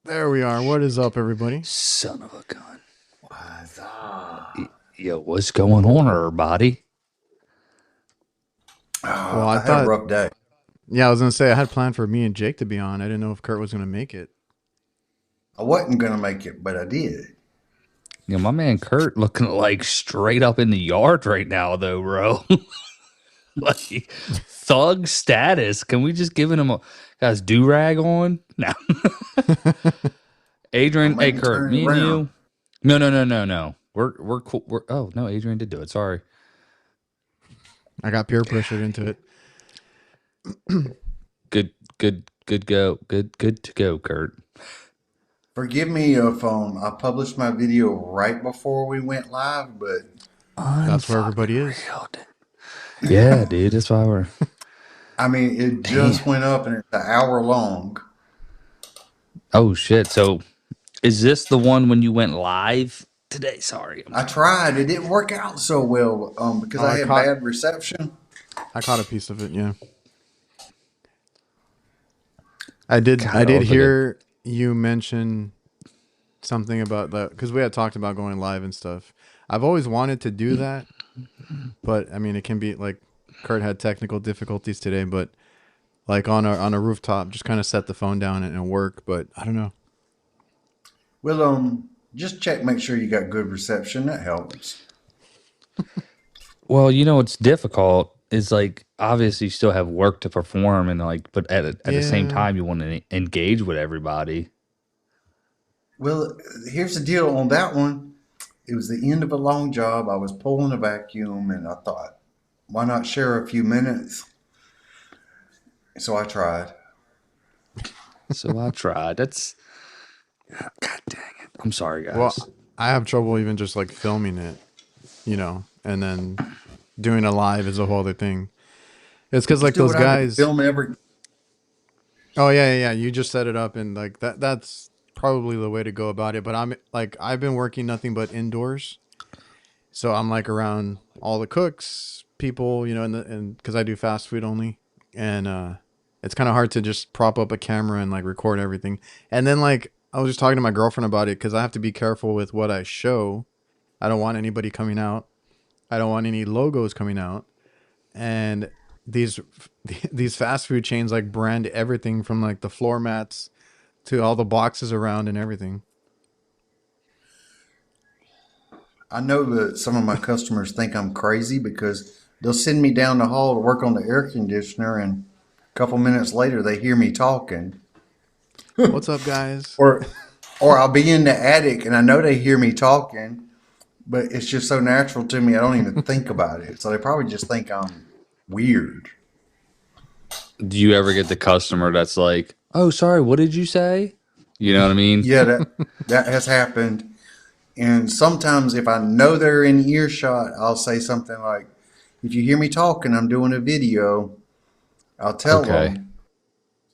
There we are. What is up, everybody? Son of a gun. What's up? Yo, what's going on, everybody? Well, I had a rough day. Yeah, I was going to say I had planned for me and Jake to be on. I didn't know if Kurt was going to make it. I wasn't going to make it, but I did. You know, my man Kurt looking like straight up in the yard right now, though, bro. Like thug status. Can we just give him a guy's do-rag on? No. Adrian, hey Kurt, me and you. No. We're cool. Oh no, Adrian did do it. Sorry. I got peer pressured into it. Good to go, Kurt. Forgive me if I published my video right before we went live, but that's where everybody is. Yeah, dude, that's why we're. I mean, it just went up and it's an hour long. Oh shit! So, is this the one when you went live today? Sorry, I tried. It didn't work out so well because I had bad reception. I caught a piece of it. Yeah, I did. I did hear you mention something about that because we had talked about going live and stuff. I've always wanted to do that, but I mean, it can be like Kurt had technical difficulties today, but like on a rooftop, just kind of set the phone down and work. But I don't know. Well, just check, make sure you got good reception. That helps. Well, you know what's difficult is like obviously you still have work to perform and like, but at the same time you want to engage with everybody. Well, here's the deal on that one. It was the end of a long job. I was pulling a vacuum and I thought, why not share a few minutes? So I tried. That's God dang it. I'm sorry, guys. Well, I have trouble even just like filming it, you know, and then doing a live is a whole other thing. It's because like those guys film every. Oh yeah. You just set it up and like that's probably the way to go about it. But I'm like I've been working nothing but indoors, so I'm like around all the cooks, people, you know, and because I do fast food only, and it's kind of hard to just prop up a camera and like record everything. And then like I was just talking to my girlfriend about it because I have to be careful with what I show. I don't want anybody coming out. I don't want any logos coming out. And these fast food chains like brand everything from like the floor mats to all the boxes around and everything. I know that some of my customers think I'm crazy because they'll send me down the hall to work on the air conditioner and a couple minutes later they hear me talking. What's up, guys? Or I'll be in the attic and I know they hear me talking, but it's just so natural to me I don't even think about it. So they probably just think I'm weird. Do you ever get the customer that's like, "Oh, sorry, what did you say?" You know what I mean? Yeah, that has happened. And sometimes if I know they're in earshot, I'll say something like, if you hear me talking, I'm doing a video. I'll tell them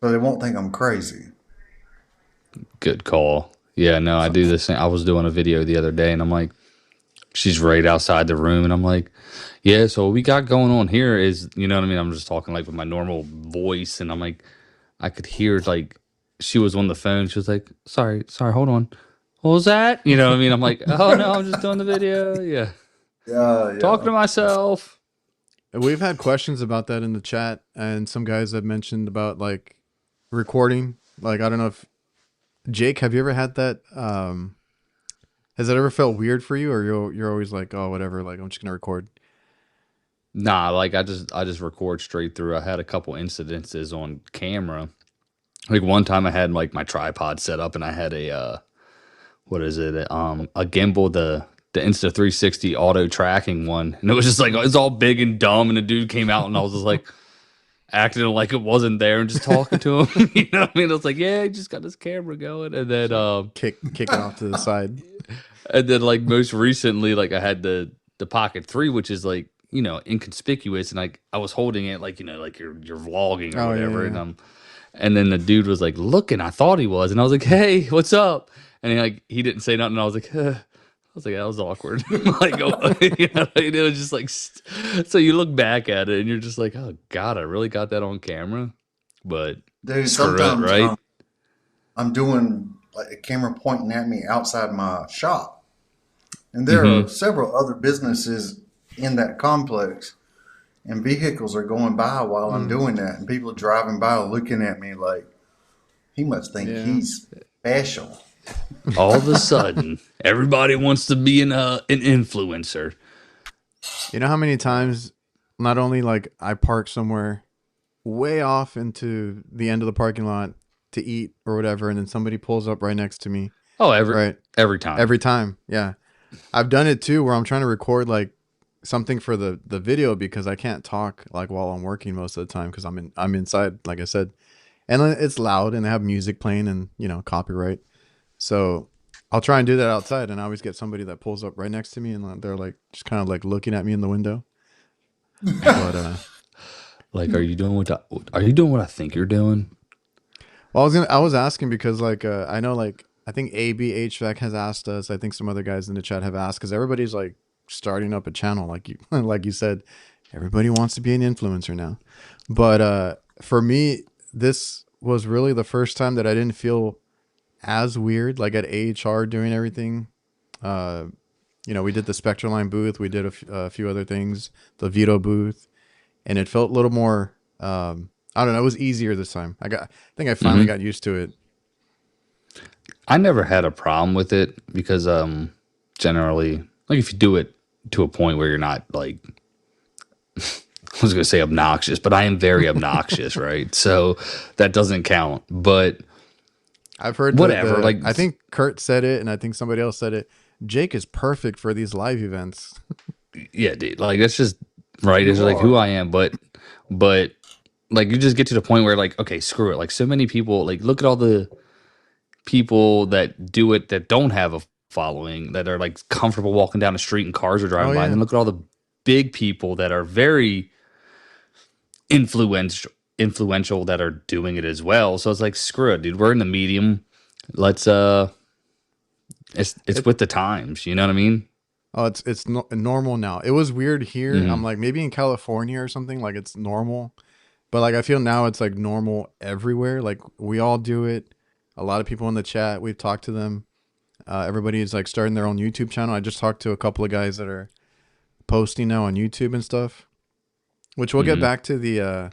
so they won't think I'm crazy. Good call. Yeah, no, I do the same. I was doing a video the other day and I'm like, she's right outside the room and I'm like, yeah, so what we got going on here is, you know what I mean? I'm just talking like with my normal voice and I'm like, I could hear like she was on the phone. She was like, sorry, hold on. What was that? You know what I mean? I'm like, oh no, I'm just doing the video. Yeah. Talking to myself. We've had questions about that in the chat, and some guys have mentioned about like recording. Like, I don't know if Jake, have you ever had that? Has it ever felt weird for you, or you're always like, oh, whatever, like I'm just gonna record? Nah, like I just record straight through. I had a couple incidences on camera. Like one time I had like my tripod set up and I had a what is it? A gimbal, the Insta360 auto tracking one. And it was just like it's all big and dumb and the dude came out and I was just like acting like it wasn't there and just talking to him. You know what I mean? I was like, yeah, he just got his camera going. Kick it off to the side. And then like most recently, like I had the Pocket 3, which is like, you know, inconspicuous, and like I was holding it like, you know, like you're vlogging or Oh yeah, whatever, yeah. and then the dude was like looking. I thought he was, and I was like, "Hey, what's up?" And he didn't say nothing. I was like, I was like, that was awkward. Like, you know, it was just like, so you look back at it and you're just like, oh God, I really got that on camera. But Dude, screw it, sometimes right? I'm doing like a camera pointing at me outside my shop. And there Hmm. are several other businesses in that complex, and vehicles are going by while I'm Mm, doing that. And people are driving by looking at me like, he must think yeah. he's special. All of a sudden, everybody wants to be an influencer. You know how many times, not only like I park somewhere way off into the end of the parking lot to eat or whatever, and then somebody pulls up right next to me. Oh, Right. every time. Every time. Yeah. I've done it too where I'm trying to record like something for the video because I can't talk like while I'm working most of the time because I'm inside, like I said. And it's loud and they have music playing and, you know, copyright. So I'll try and do that outside, and I always get somebody that pulls up right next to me and they're like just kind of like looking at me in the window. But Like, are you doing what I think you're doing? well, I was asking because like I know like I think AB HVAC has asked us. I think some other guys in the chat have asked because everybody's like starting up a channel, like you like you said, everybody wants to be an influencer now. But for me, this was really the first time that I didn't feel as weird. Like at AHR doing everything. Uh, you know, we did the Spectraline booth, we did a few other things, the Vito booth, and it felt a little more. I don't know. It was easier this time. I think I finally Hmm. got used to it. I never had a problem with it because generally, like if you do it to a point where you're not like, I was gonna say obnoxious, but I am very obnoxious, right? So that doesn't count. But I've heard whatever, like, I think Kurt said it, and I think somebody else said it. Jake is perfect for these live events. yeah, dude, like that's just right. It's You like who are. I am, but like you just get to the point where like, okay, screw it. Like so many people, like look at all the people that do it that don't have a following, that are like comfortable walking down the street and cars are Oh driving by, and yeah. then look at all the big people that are very influential that are doing it as well. So it's like, screw it, dude. We're in the medium. Let's it's It with the times. You know what I mean? oh it's no, normal now. It was weird here. I'm Hmm. like maybe in California or something like it's normal, but like I feel now it's like normal everywhere. Like we all do it. A lot of people in the chat, we've talked to them. Everybody is like starting their own YouTube channel. I just talked to a couple of guys that are posting now on YouTube and stuff. Which we'll get Hmm. back to the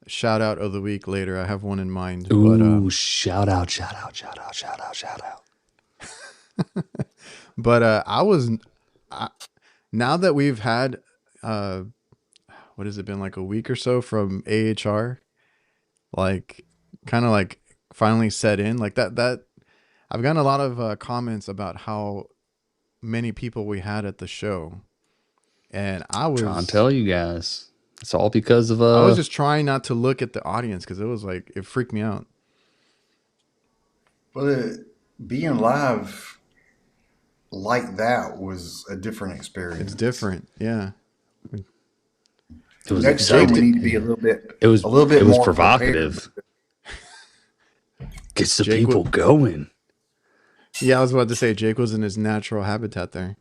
shout out of the week later. I have one in mind, but Ooh, shout out, shout out, shout out, shout out, shout out. I was I, now that we've had uh what has it been, like a week or so from AHR, like kind of like finally set in like that I've gotten a lot of comments about how many people we had at the show, and Trying to tell you guys, it's all because of I was just trying not to look at the audience because it was like it freaked me out. But being live like that was a different It's experience. different, yeah. it was Next time Jake we did, need to be it a little it bit was more prepared. provocative. Gets the Jake people was, going. yeah, I was about to say Jake was in his natural habitat there.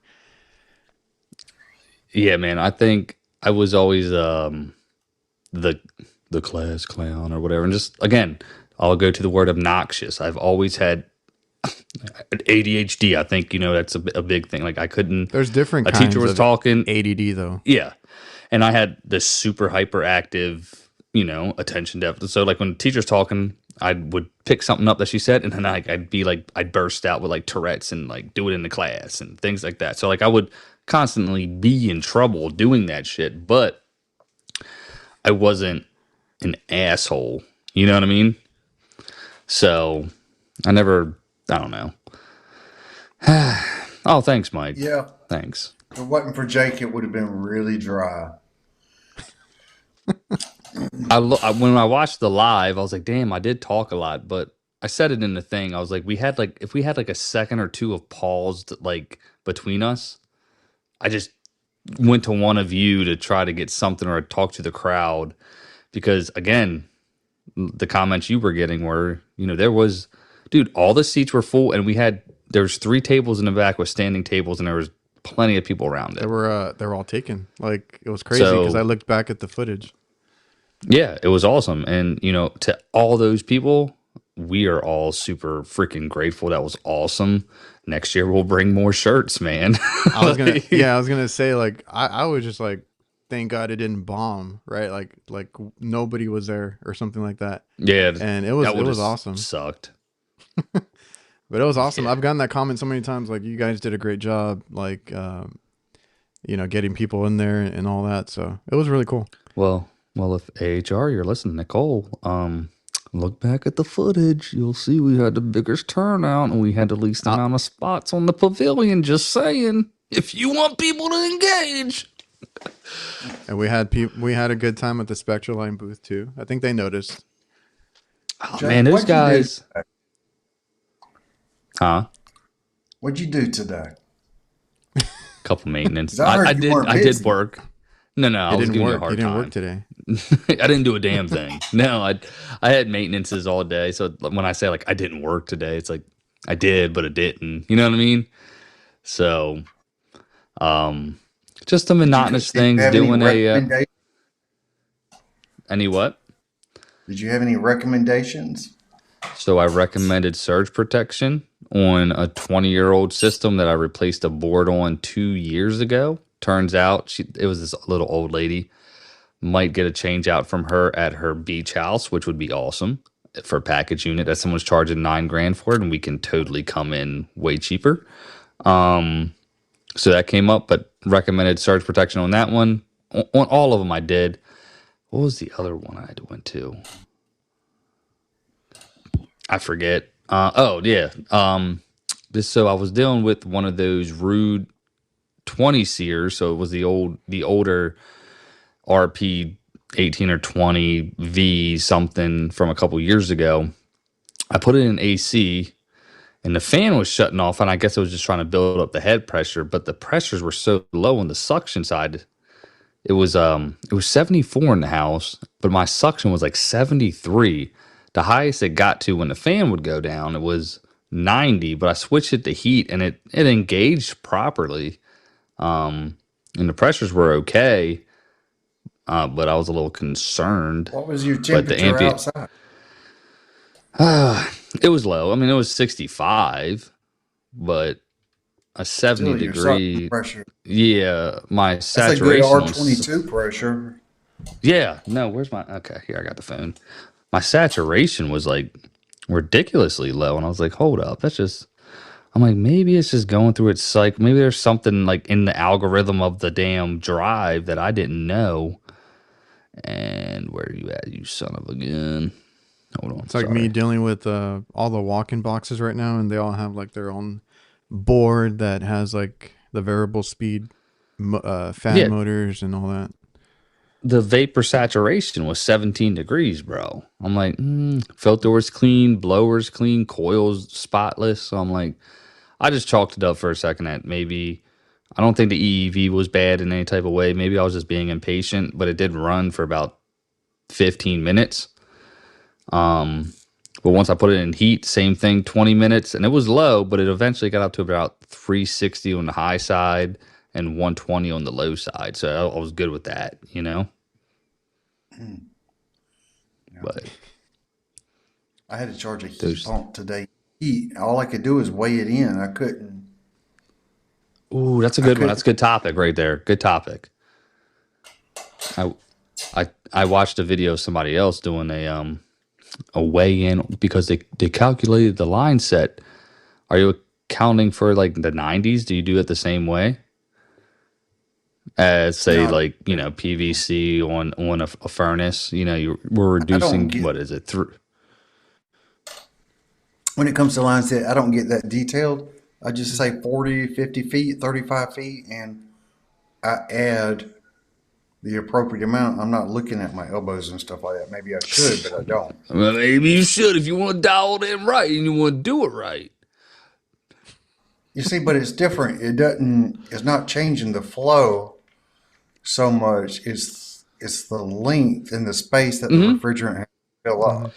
Yeah, man. I think I was always the the class clown or whatever. And just again, I'll go to the word obnoxious. I've always had ADHD. I think, you know, that's a big thing. Like I couldn't. There's different A teacher kinds was of talking. ADD though. Yeah, and I had this super hyperactive, you know, attention deficit. So like when the teacher's talking, I would pick something up that she said, and then I'd be like, I'd burst out with like Tourette's and like do it in the class and things like that. So like I would constantly be in trouble doing that shit, but I wasn't an asshole. You know what I mean? So I never, I don't know. Oh, thanks, Mike. Yeah, Thanks. if it wasn't for Jake, it would have been really dry. When I watched the live, I was like, damn, I did talk a lot, but I said it in the thing. I was like, if we had like a second or two of pause like between us, I just went to one of you to try to get something or talk to the crowd because again, the comments you were getting were, there was, dude, all the seats were full and there's 3 tables in the back with standing tables and there was plenty of people around it. They were all taken. Like it was crazy because So I looked back at the footage. yeah, it was awesome. And, to all those people, we are all super freaking grateful. That was awesome. Next year, we'll bring more shirts, man. I was gonna say like I was just like, thank God it didn't bomb, right? Like nobody was there or something like that. Yeah, And it that was awesome. Sucked. But it was awesome. Yeah. I've gotten that comment so many times. Like you guys did a great job. Like getting people in there and all that. So it was really cool. Well, if AHR, you're listening, Nicole, look back at the footage. You'll see we had the biggest turnout and we had the least amount of spots on the pavilion. Just saying, if you want people to engage. And we had a good time at the Spectraline booth too. I think they noticed. Oh, man, those guys. Huh? What'd you do today? Couple maintenance. I did work. No, I was giving you a hard time. You didn't work today. I didn't do a damn thing. No, I had maintenances all day. So when I say like I didn't work today, it's like I did, but it didn't. You know what I mean? So, just the monotonous things. Doing any what? Did you have any recommendations? So I recommended surge protection on a 20-year-old system that I replaced a board on 2 years ago. Turns out it was this little old lady. Might get a change out from her at her beach house, which would be awesome for a package unit that someone's charging $9,000 for it, and we can totally come in way cheaper. So that came up, but recommended surge protection on that one. On all of them, I did. What was the other one I went to? I forget. Oh yeah. So I was dealing with one of those rude 20 seers. So it was the older RP 18 or 20 V something from a couple years ago. I put it in AC and the fan was shutting off, and I guess it was just trying to build up the head pressure, but the pressures were so low on the suction side. It was 74 in the house, but my suction was like 73. The highest it got to when the fan would go down, it was 90, but I switched it to heat and it engaged properly. And the pressures were okay. But I was a little concerned. What was your temperature outside? It was low. I mean, it was 65, but a 70 degree pressure. Yeah, my saturation. That's a good R22 pressure. Yeah, no, okay, here, I got the phone. My saturation was like ridiculously low, and I was like, hold up, I'm like, maybe it's just going through its cycle. Maybe there's something like in the algorithm of the damn drive that I didn't know. And where are you at, you son of a gun? Hold on. It's like me dealing with all the walk-in boxes right now, and they all have like their own board that has like the variable speed fan motors and all that. The vapor saturation was 17 degrees, bro. I'm like, filter was clean, blower's clean, coil's spotless. So I'm like, I just chalked it up for a second that maybe, I don't think the EEV was bad in any type of way. Maybe I was just being impatient, but it did run for about 15 minutes. But once I put it in heat, same thing, 20 minutes, and it was low, but it eventually got up to about 360 on the high side and 120 on the low side. So I was good with that, Yeah. But I had to charge a heat pump today. All I could do is weigh it in. I couldn't. Ooh, that's a good one. That's a good topic right there. Good topic. I watched a video of somebody else doing a weigh in because they calculated the line set. Are you accounting for like the 90s? Do you do it the same way as say PVC on a furnace? We're reducing what is it through. When it comes to line set, I don't get that detailed. I just say 40, 50 feet, 35 feet, and I add the appropriate amount. I'm not looking at my elbows and stuff like that. Maybe I should, but I don't. Well, maybe you should if you want to dial it in right and you want to do it right. You see, but it's different. It doesn't. It's not changing the flow so much. It's the length and the space that the refrigerant has to fill up.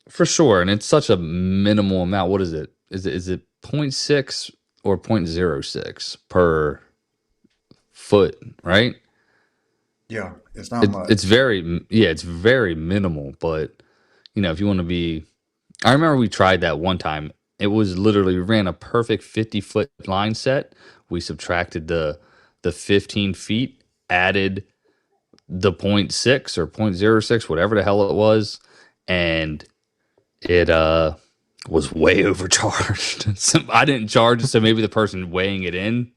For sure, and it's such a minimal amount. What is it? Is it 0.6 or 0.06 per foot, right? Yeah, it's not much. It's very minimal, but if you want to be, I remember we tried that one time. It was literally, we ran a perfect 50-foot line set. We subtracted the 15 feet, added the zero point 0.6 or 0.06, whatever the hell it was, and it was way overcharged. So I didn't charge it, so maybe the person weighing it in,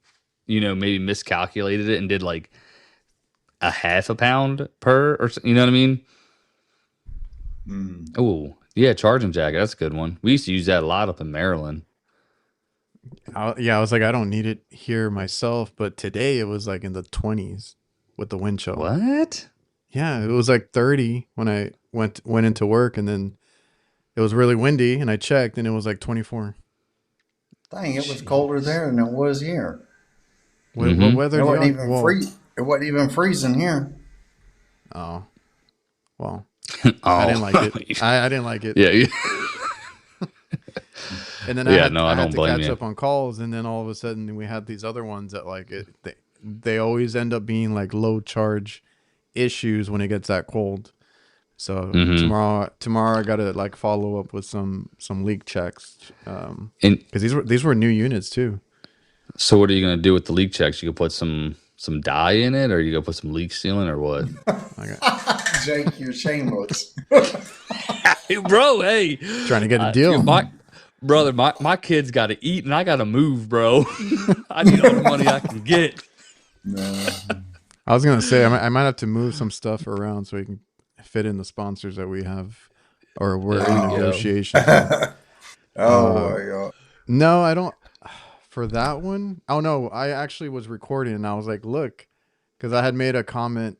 maybe miscalculated it and did like a half a pound per, or you know what I mean? Oh, yeah, charging jacket. That's a good one. We used to use that a lot up in Maryland. I was like, I don't need it here myself, but today it was like in the 20s with the wind chill. What? Yeah, it was like 30 when I went into work, and then it was really windy, and I checked, and it was like 24. Dang, it was colder there than it was here. What weather? It wasn't even It wasn't even freezing here. Oh, well, Oh, I didn't like it. I didn't like it. Yeah. And then I I don't had to blame catch you. up on calls, and then all of a sudden we had these other ones that like it. They always end up being like low charge issues when it gets that cold. So tomorrow I gotta like follow up with some leak checks, because these were new units too. So what are you gonna do with the leak checks? You gonna put some dye in it, or you gonna put some leak sealant, or what? Jake, you're shameless. Hey, bro, hey, Trying to get a deal. My kids got to eat, and I got to move, bro. I need all the money I can get. No. I was gonna say I might have to move some stuff around so we can fit in the sponsors that we have, or we're in negotiations. Oh my God. No, I don't. For that one, oh no, I actually was recording, and I was like, look, because I had made a comment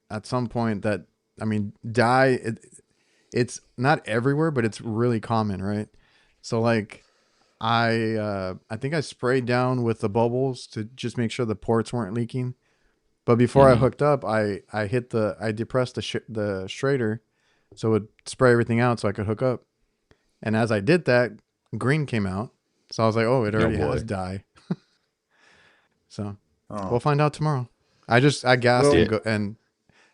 at some point that, I mean, dye, it's not everywhere, but it's really common, right? So like, I think I sprayed down with the bubbles to just make sure the ports weren't leaking. But before I hooked up, I depressed the Schrader, so it would spray everything out so I could hook up. And as I did that, green came out. So I was like, oh, it already has dye. So we'll find out tomorrow. I gassed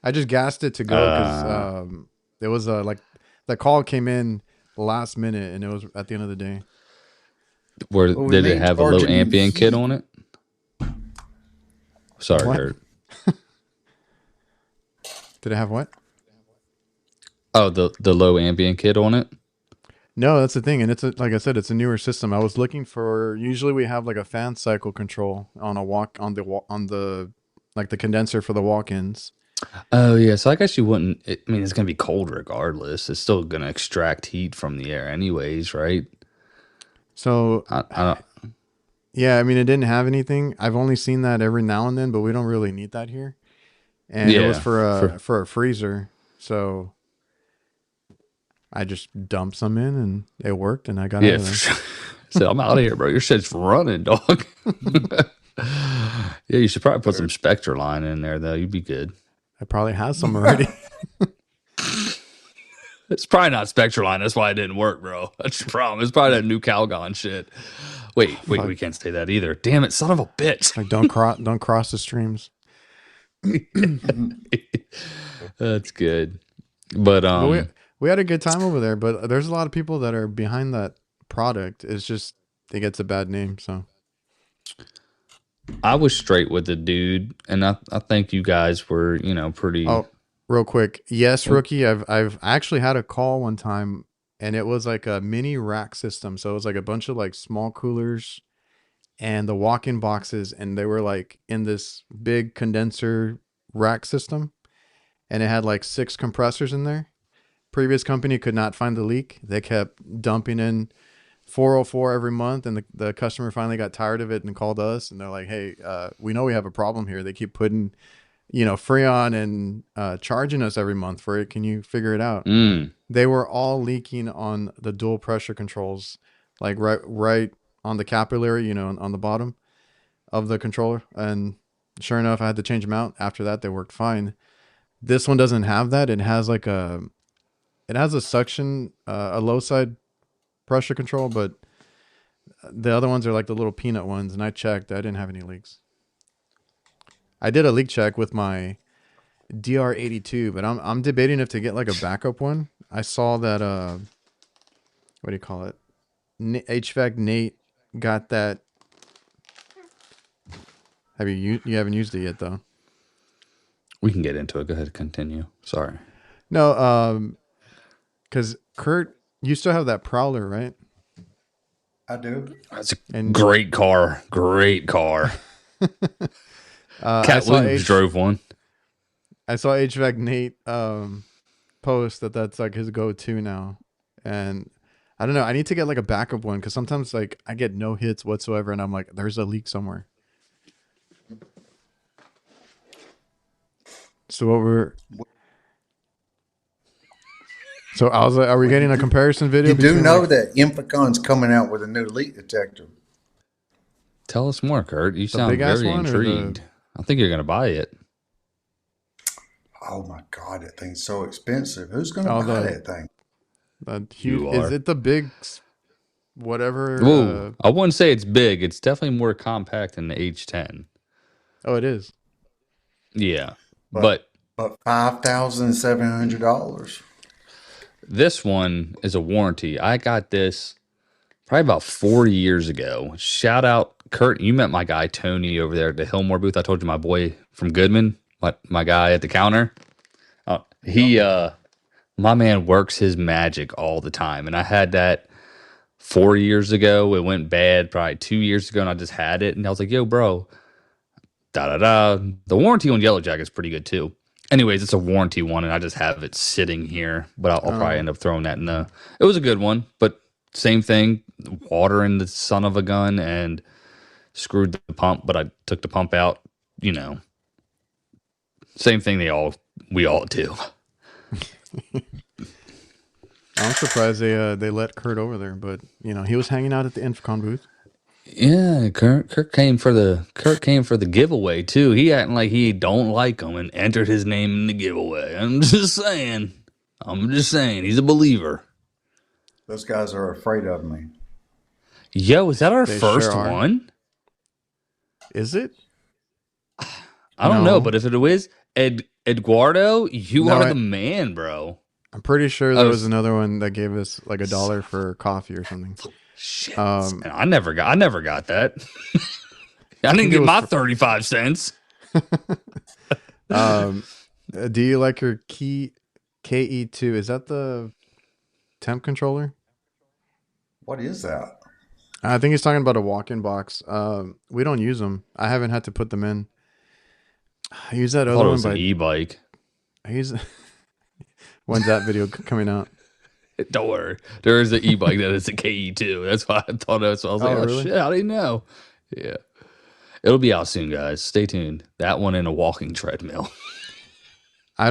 I just gassed it to go because it was like the call came in last minute, and it was at the end of the day. Did it have a low ambient kit on it? Sorry, What? Kurt. Did it have what? Oh, the low ambient kit on it. No, that's the thing, and like I said, it's a newer system. I was looking for. Usually, we have like a fan cycle control on the like the condenser for the walk-ins. Oh yeah, so I guess you wouldn't. I mean, it's gonna be cold regardless. It's still gonna extract heat from the air, anyways, right? So I don't. yeah, I mean, it didn't have anything. I've only seen that every now and then, but we don't really need that here. And it was for a freezer, so I just dumped some in, and it worked, and I got out of there. Sure. So I'm out of here, bro. Your shit's running, dog. Yeah, you should probably put some Spectra line in there, though. You'd be good. I probably have some already. It's probably not Spectra line. That's why it didn't work, bro. That's your problem. It's probably that new Calgon shit. Wait, we can't say that either. Damn it, son of a bitch. Like don't cross the streams. That's good. But we had a good time over there, but there's a lot of people that are behind that product. It's just it gets a bad name. So I was straight with the dude, and I think you guys were, pretty. Oh, real quick, yes, rookie. I've actually had a call one time, and it was like a mini rack system. So it was like a bunch of like small coolers and the walk-in boxes, and they were like in this big condenser rack system, and it had like 6 compressors in there. Previous company could not find the leak. They kept dumping in 404 every month, and the customer finally got tired of it and called us, and they're like, hey, we know we have a problem here. They keep putting Freon and charging us every month for it. Can you figure it out? Mm. They were all leaking on the dual pressure controls, like right on the capillary, on the bottom of the controller. And sure enough, I had to change them out. After that, they worked fine. This one doesn't have that. It has a suction, a low side pressure control, but the other ones are like the little peanut ones. And I checked, I didn't have any leaks. I did a leak check with my DR82, but I'm debating if to get like a backup one. I saw that what do you call it? HVAC Nate got that. Have you haven't used it yet though? We can get into it. Go ahead, continue. Sorry. No, because Kurt, you still have that Prowler, right? I do. That's a great car. Great car. Cat Williams drove one. I saw HVAC Nate post that's like his go-to now, and I don't know. I need to get like a backup one because sometimes like I get no hits whatsoever, and I'm like, there's a leak somewhere. So I was like, are we getting a comparison video? You do know that Infocon's coming out with a new leak detector. Tell us more, Kurt. You sound very intrigued. I think you're going to buy it. Oh my God, that thing's so expensive. Who's going to buy that thing? Is it the big whatever? Whoa, I wouldn't say it's big. It's definitely more compact than the H10. Oh, it is. Yeah, but $5,700. This one is a warranty. I got this probably about 4 years ago. Shout out, Kurt. You met my guy Tony over there at the Hillmore booth. I told you, my boy from Goodman, my guy at the counter. My man works his magic all the time, and I had that 4 years ago. It went bad probably 2 years ago, and I just had it, and I was like, "Yo, bro, da da da." The warranty on Yellow Jacket is pretty good too. Anyways, it's a warranty one, and I just have it sitting here, but I'll probably end up throwing that in the. It was a good one, but same thing, water in the son of a gun, and screwed the pump, but I took the pump out. Same thing. We all do. I'm surprised they let Kurt over there, but he was hanging out at the Infocon booth. Yeah, Kurt came for the giveaway too. He acting like he don't like him and entered his name in the giveaway. I'm just saying, he's a believer. Those guys are afraid of me. Yo, is that our first one? Is it? I don't know, but if it is, Eduardo, you are the man, bro. I'm pretty sure there was another one that gave us like $1 for coffee or something. Shit. I never got that. I didn't get my 35 cents. Do you like your KE2? Is that the temp controller? What is that? I think he's talking about a walk-in box. We don't use them. I haven't had to put them in. I use that other one. It was an e-bike. When's that video coming out? Don't worry. There is an e-bike that is a KE2. That's why I thought that. So I was like, really? Shit, how do you know? Yeah. It'll be out soon, guys. Stay tuned. That one in a walking treadmill. I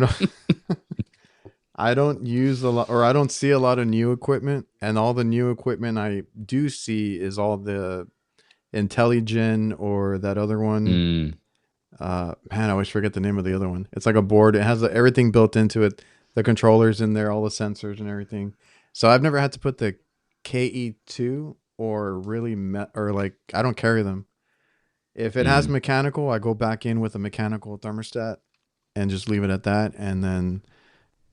don't use a lot, or I don't see a lot of new equipment, and all the new equipment I do see is all the IntelliGen or that other one. Man, I always forget the name of the other one. It's like a board. It has everything built into it. The controllers in there, all the sensors and everything. So I've never had to put the KE2 or really, I don't carry them. If it has mechanical, I go back in with a mechanical thermostat and just leave it at that. And then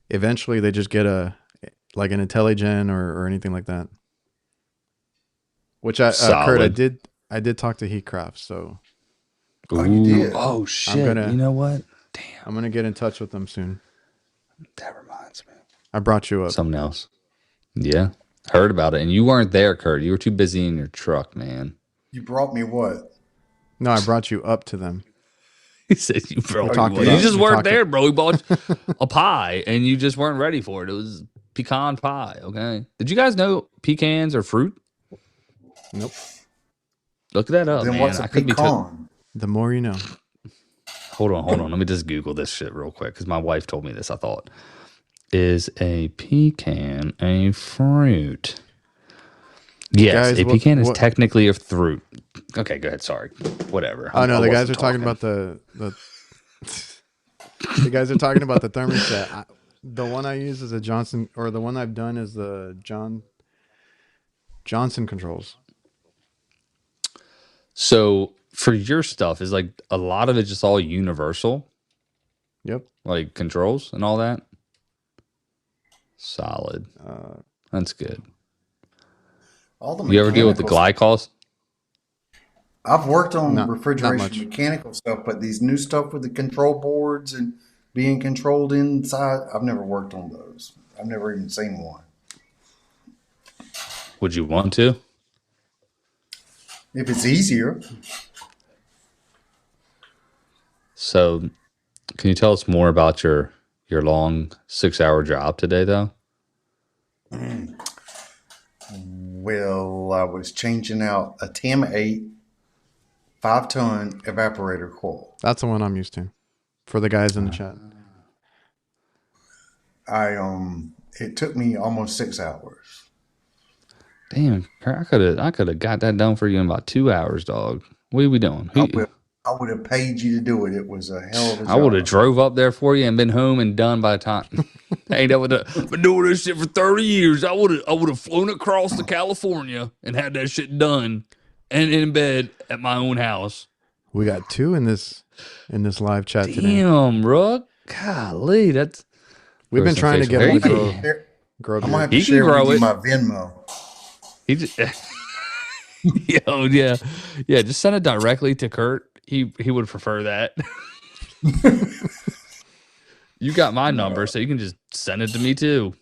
eventually they just get an IntelliGen or anything like that. Which Kurt, I did talk to Heatcraft, so. Oh, you did? Oh shit! You know what? Damn. I'm gonna get in touch with them soon. That reminds me. I brought you up. Something else. Yeah, heard about it, and you weren't there, Kurt. You were too busy in your truck, man. You brought me what? No, I brought you up to them. He said you brought me what? You just weren't there, bro. We bought a pie, and you just weren't ready for it. It was pecan pie. Okay. Did you guys know pecans are fruit? Nope. Look that up, then man. What's a pecan? The more you know. hold on. Let me just Google this shit real quick because my wife told me this. I thought, is a pecan a fruit? Yes, Guys, a pecan is what? technically a fruit. Okay, go ahead. Sorry, whatever. Oh no, I the guys wasn't are talking about the guys are talking about the thermostat. The one I use is a Johnson, or the one I've done is the Johnson controls. So for your stuff, is like a lot of it just all universal, Yep. like controls and all that. Solid. That's good. All the You ever deal with the mechanical stuff. glycols? I've worked on Not refrigeration much. mechanical stuff, but these new stuff with the control boards and being controlled inside, I've never worked on those. I've never even seen one. Would you want to? If it's easier, So, can you tell us more about your long 6-hour job today, though? well, I was changing out a TAM 8 5-ton evaporator coil. That's the one I'm used to. For the guys in the chat. It took me almost 6 hours. Damn, I could have got that done for you in about 2 hours, dog. What are we doing? I would have paid you to do it. It was a hell of a job. I would have drove up there for you and been home and done by the time. Hey, that would have been doing this shit for 30 years. I would have flown across to California and had that shit done and in bed at my own house. We got 2 in this live chat today. Damn, bro. Golly, that's We've been trying to get one to grow I'm gonna have He to can share grow with you it. my Venmo. he just, Yo, yeah. Just send it directly to Kurt. He would prefer that. You got my number, so you can just send it to me too.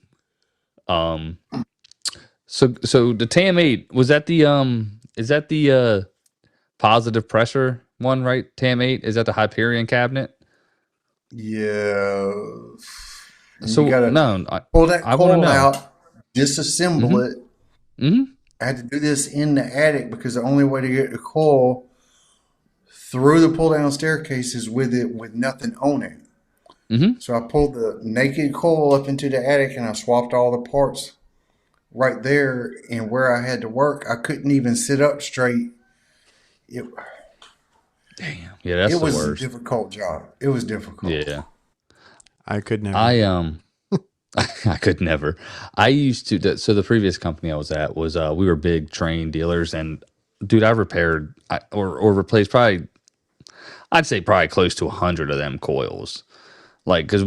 So the TAM 8, was that the is that the positive pressure one, right? TAM 8, is that the Hyperion cabinet? Yeah. So you gotta no, pull that I want to coil know. out, disassemble it. Mm-hmm. I had to do this in the attic because the only way to get the coil through the pull down staircase is with it with nothing on it. Mm-hmm. So I pulled the naked coil up into the attic and I swapped all the parts right there. And where I had to work, I couldn't even sit up straight. Damn. Yeah, that's It the was worst. a difficult job. It was difficult. Yeah. I could never. I could never. I used to. So the previous company I was at was we were big train dealers, and dude, I repaired or replaced probably, I'd say probably close to 100 of them coils. Like, because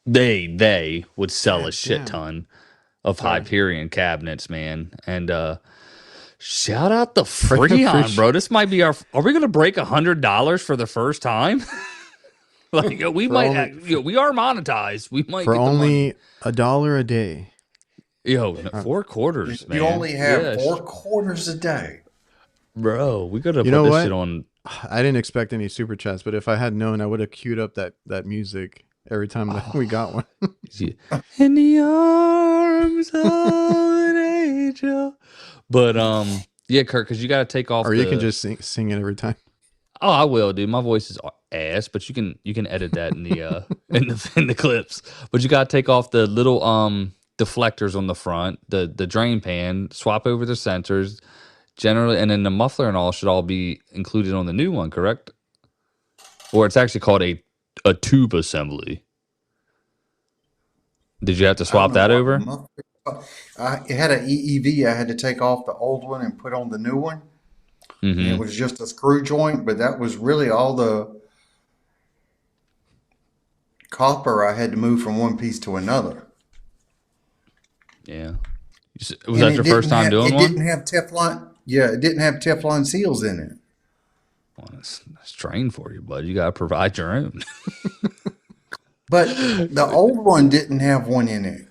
they would sell a shit ton of Hyperion cabinets, man. And shout out the Freon, bro. This might be our. Are we gonna break $100 for the first time? Like, we might. We are monetized. We might for get only $1 a day. Yo, 4 quarters, man. You only have 4 quarters a day. Bro, we gotta You put know this what? shit on. I didn't expect any super chats, but if I had known, I would have queued up that music every time that we got one. In the arms of an angel. But yeah, Kurt, because you gotta take off. Or you can just sing it every time. Oh, I will, dude. My voice is ass, but you can edit that in the in the clips. But you gotta take off the little deflectors on the front, the drain pan, swap over the sensors, generally, and then the muffler and all should all be included on the new one, correct? Or it's actually called a tube assembly. Did you have to swap that over? It had an EEV. I had to take off the old one and put on the new one. Mm-hmm. And it was just a screw joint, but that was really all the copper I had to move from one piece to another. Yeah. Was that your first time doing one? It didn't have Teflon. Yeah, it didn't have Teflon seals in it. Well, that's trained for you, bud. You got to provide your own. But the old one didn't have one in it.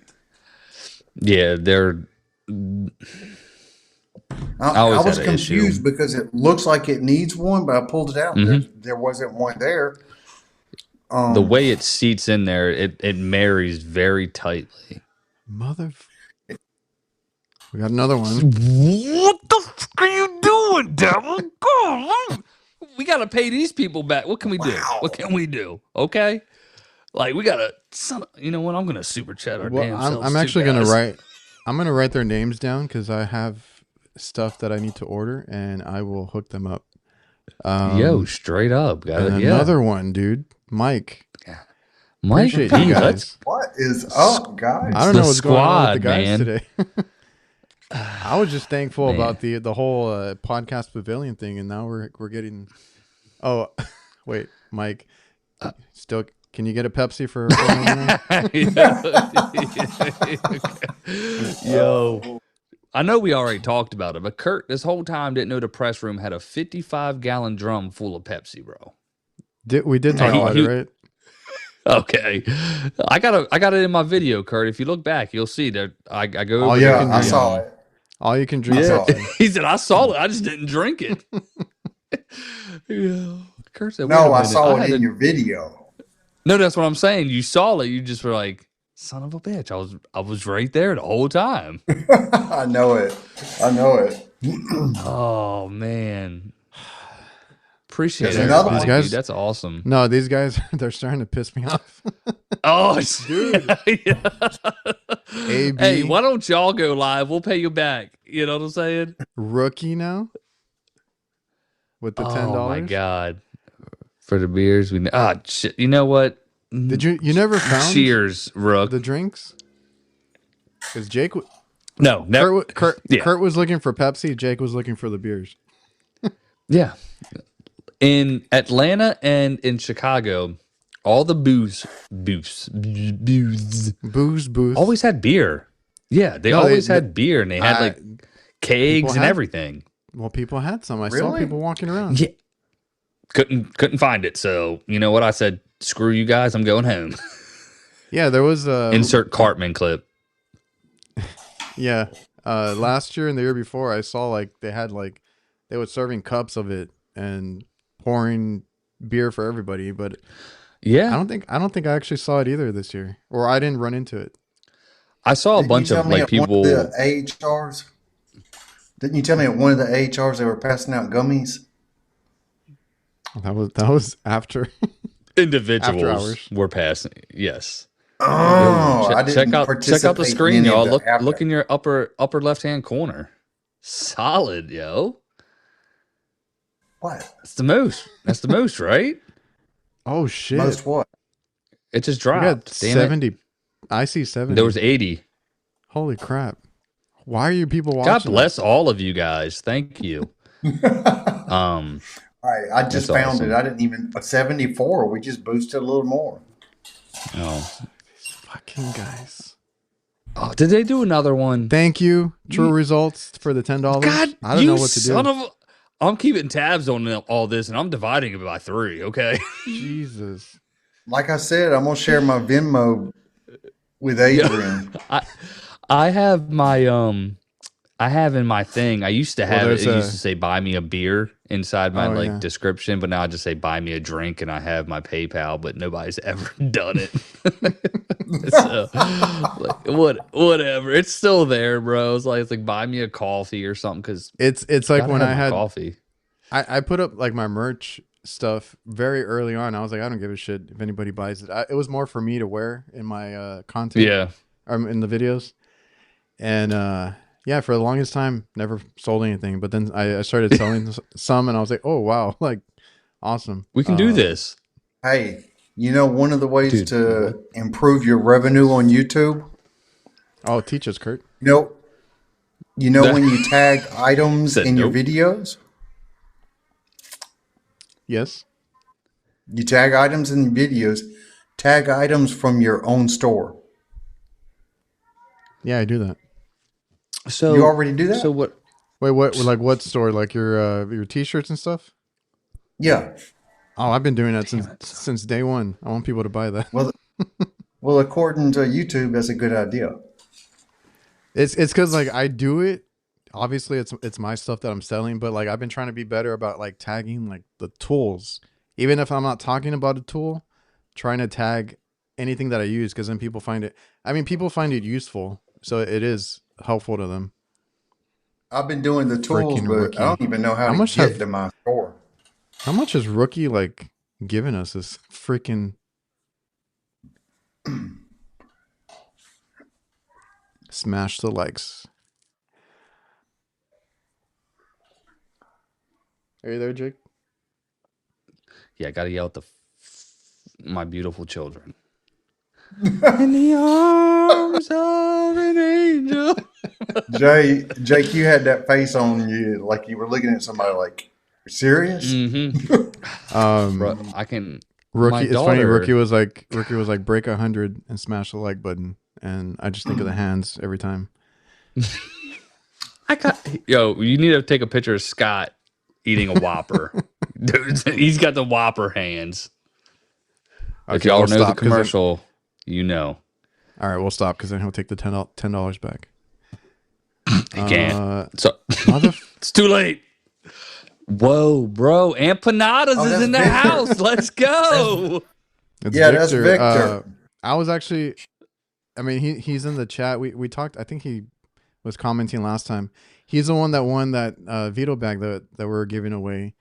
Yeah, they're. I was confused because it looks like it needs one, but I pulled it out. Mm-hmm. There wasn't one there. The way it seats in there, it marries very tightly. We got another one. What the fuck are you doing, devil? Go on. We got to pay these people back. What can we do? What can we do? Okay. Like we got to, you know what? I'm going to super chat our Well, damn selves. I'm actually going to write. I'm going to write their names down because I have stuff that I need to order and I will hook them up. Yo, straight up. Another one, dude. Mike. Mike, appreciate you guys. What is up, guys? I don't know what's going on with the guys man. today. I was just thankful about the whole podcast pavilion thing, and now we're getting. Oh, wait, Mike. Still, can you get a Pepsi for? Yo, I know we already talked about it, but Kurt this whole time didn't know the press room had a 55-gallon drum full of Pepsi, bro. We did talk about it, right? Okay, I got it in my video, Kurt. If you look back, you'll see that I go. Oh yeah, I saw it. All you can drink. Yeah. He said, "I saw it. I just didn't drink it." Yeah. Kurt said, "No, I saw it in your video." No, that's what I'm saying. You saw it. You just were like, "Son of a bitch!" I was right there the whole time. I know it. Oh man. Appreciate it. These guys, dude, that's awesome. No, these guys, they're starting to piss me off. Oh, dude. AB. Hey, why don't y'all go live? We'll pay you back. You know what I'm saying? Rookie now with the $10. Oh my god! For the beers, shit. You know what? Did you never found Cheers, Rook. the drinks? Because Jake, no, never. Kurt was looking for Pepsi. Jake was looking for the beers. Yeah. In Atlanta and in Chicago, all the booze always had beer. Yeah, they always had beer, and they had like kegs and everything. Well, people had some. I saw people walking around. Yeah, couldn't find it. So you know what I said? Screw you guys. I'm going home. Yeah, there was a insert Cartman clip. Yeah, last year and the year before, I saw like they were serving cups of it and pouring beer for everybody, but yeah, I don't think I actually saw it either this year, or I didn't run into it. I saw a bunch of like people. One of the AHRs? Didn't you tell me at one of the AHRs they were passing out gummies? That was after individuals after hours. Were passing. Yes. Oh, I didn't check out the screen, y'all. Look in your upper left hand corner. Solid, yo. What? That's the most, right? Oh shit! Most what? It just dropped. 70. I see 70. There was 80. Holy crap! Why are you people watching? God bless all of you guys. Thank you. All right, I just found it. I didn't even 74. We just boosted a little more. Oh, these fucking guys! Oh, did they do another one? Thank you. True results for the $10. God, I don't know what to do. I'm keeping tabs on all this, and I'm dividing it by 3. Okay. Jesus. Like I said, I'm gonna share my Venmo with Adrian. I have my I have in my thing. I used to have it. It used to say "buy me a beer" inside my description, but now I just say "buy me a drink," and I have my PayPal, but nobody's ever done it. So, whatever. It's still there, bro. It's like buy me a coffee or something because it's like when I had coffee. I put up like my merch stuff very early on. I was like, I don't give a shit if anybody buys it. It was more for me to wear in my content. Yeah, in the videos, and yeah, for the longest time, never sold anything. But then I started selling some, and I was like, oh, wow, like, awesome. We can do this. Hey, you know, one of the ways to improve your revenue on YouTube? Oh, teach us, Kurt. You know when you tag items in your videos? Yes. You tag items in your videos. Tag items from your own store. Yeah, I do that. So you already do that? So what? Wait, what? Like what store? Like your t-shirts and stuff? Yeah. Oh, I've been doing that since day one. I want people to buy that. Well, according to YouTube, that's a good idea. It's because like I do it. Obviously, it's my stuff that I'm selling, but like I've been trying to be better about like tagging like the tools, even if I'm not talking about a tool. Trying to tag anything that I use because then people find it. I mean, people find it useful, so it is helpful to them. I've been doing the tools, but I don't even know how to get to my store. How much is Rookie like giving us this freaking smash the likes? Are you there, Jake? Yeah, I gotta yell at my beautiful children. In the arms of an angel. Jake, you had that face on you like you were looking at somebody like, serious? Bro, I can. Rookie. It's funny. Rookie was like, break 100 and smash the like button, and I just think of the hands every time. You need to take a picture of Scott eating a Whopper. Dude, he's got the Whopper hands. Okay, if y'all know the commercial, you know. All right, we'll stop because then he'll take the $10 back. He can't. So it's too late. Whoa, bro! Empanadas is in the house. Let's go. It's Victor. That's Victor. I was actually, I mean, he's in the chat. We talked. I think he was commenting last time. He's the one that won that veto bag that we're giving away.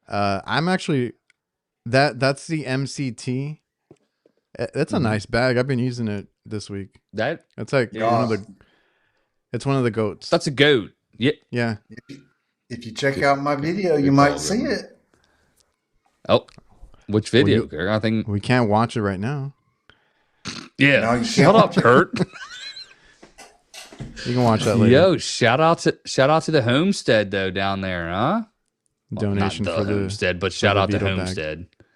I'm actually that's the MCT. That's a nice bag. I've been using it this week. It's like one of the goats. That's a goat. Yeah. If you check out my video, you might see it. Oh, which video? I think we can't watch it right now. Yeah, no, shut up, Kurt. You can watch that later. Yo, shout out to the homestead though down there, huh? Donation not for the homestead, but shout out to homestead. Bag.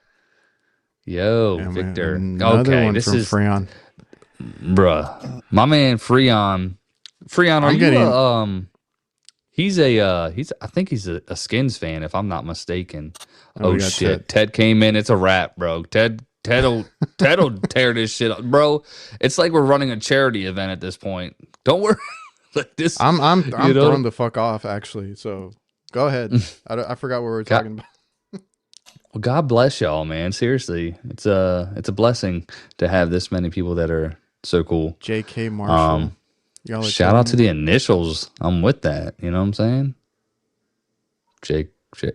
Yo, Victor. Okay, this is Freon, bruh. My man Freon. Freon, are you I think he's a Skins fan, if I'm not mistaken. Oh shit, Ted came in. It's a wrap, bro. Ted'll tear this shit up, bro. It's like we're running a charity event at this point. Don't worry. Like this, I'm throwing the fuck off actually. So go ahead. I forgot what we were talking about. Well, God bless y'all, man. Seriously, it's a blessing to have this many people that are so cool. J.K. Marshall. Shout out to the initials. I'm with that. You know what I'm saying? Jake.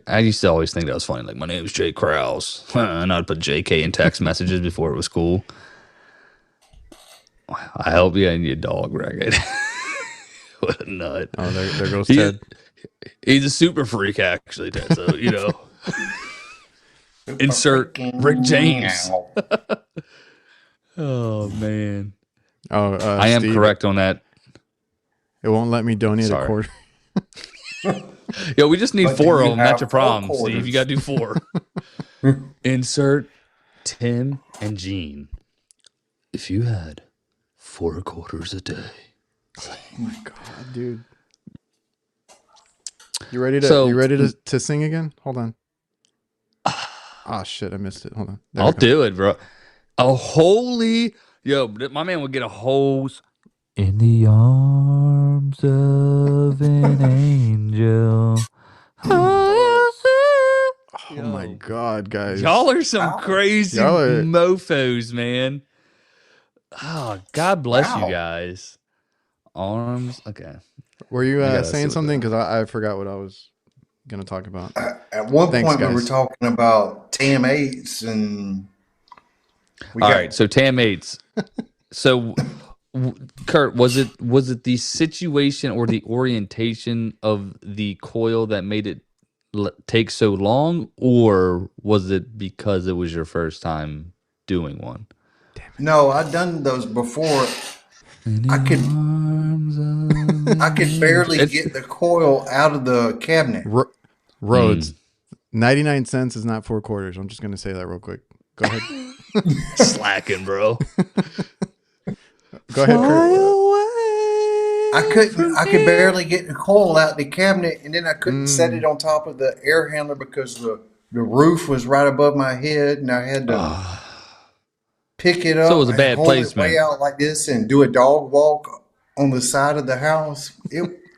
I used to always think that was funny. Like, my name's Jake Krause. And I'd put JK in text messages before it was cool. I hope you and your dog, right? What a nut. Oh, there goes Ted. He's a super freak, actually, Ted. So, insert Rick James. Oh, man. Oh, I am correct on that. It won't let me donate a quarter. Yo, we just need 4 of them. That's your problem, Steve. You got to do 4. Insert Tim and Gene. If you had 4 quarters a day. Oh my God, dude. You ready to sing again? Hold on. Oh shit, I missed it. Hold on. I'll do it, bro. A holy my man would get a hose in the arms of an angel. Oh my God, guys. Y'all are some crazy mofos, man. Oh, God bless you guys. Arms. Okay. Were you saying something? Because I forgot what I was going to talk about. At one point, we were talking about TAM8s and... All right, so TAM8s. So, Kurt, was it the situation or the orientation of the coil that made it take so long, or was it because it was your first time doing one? No, I'd done those before. I could barely get the coil out of the cabinet. Rhodes, 99 cents is not 4 quarters. I'm just going to say that real quick. Go ahead. Slacking, bro. Go ahead, Kurt. I could barely get the coil out the cabinet, and then I couldn't set it on top of the air handler because the roof was right above my head, and I had to pick it up. So it was a bad placement. Way out like this and do a dog walk on the side of the house.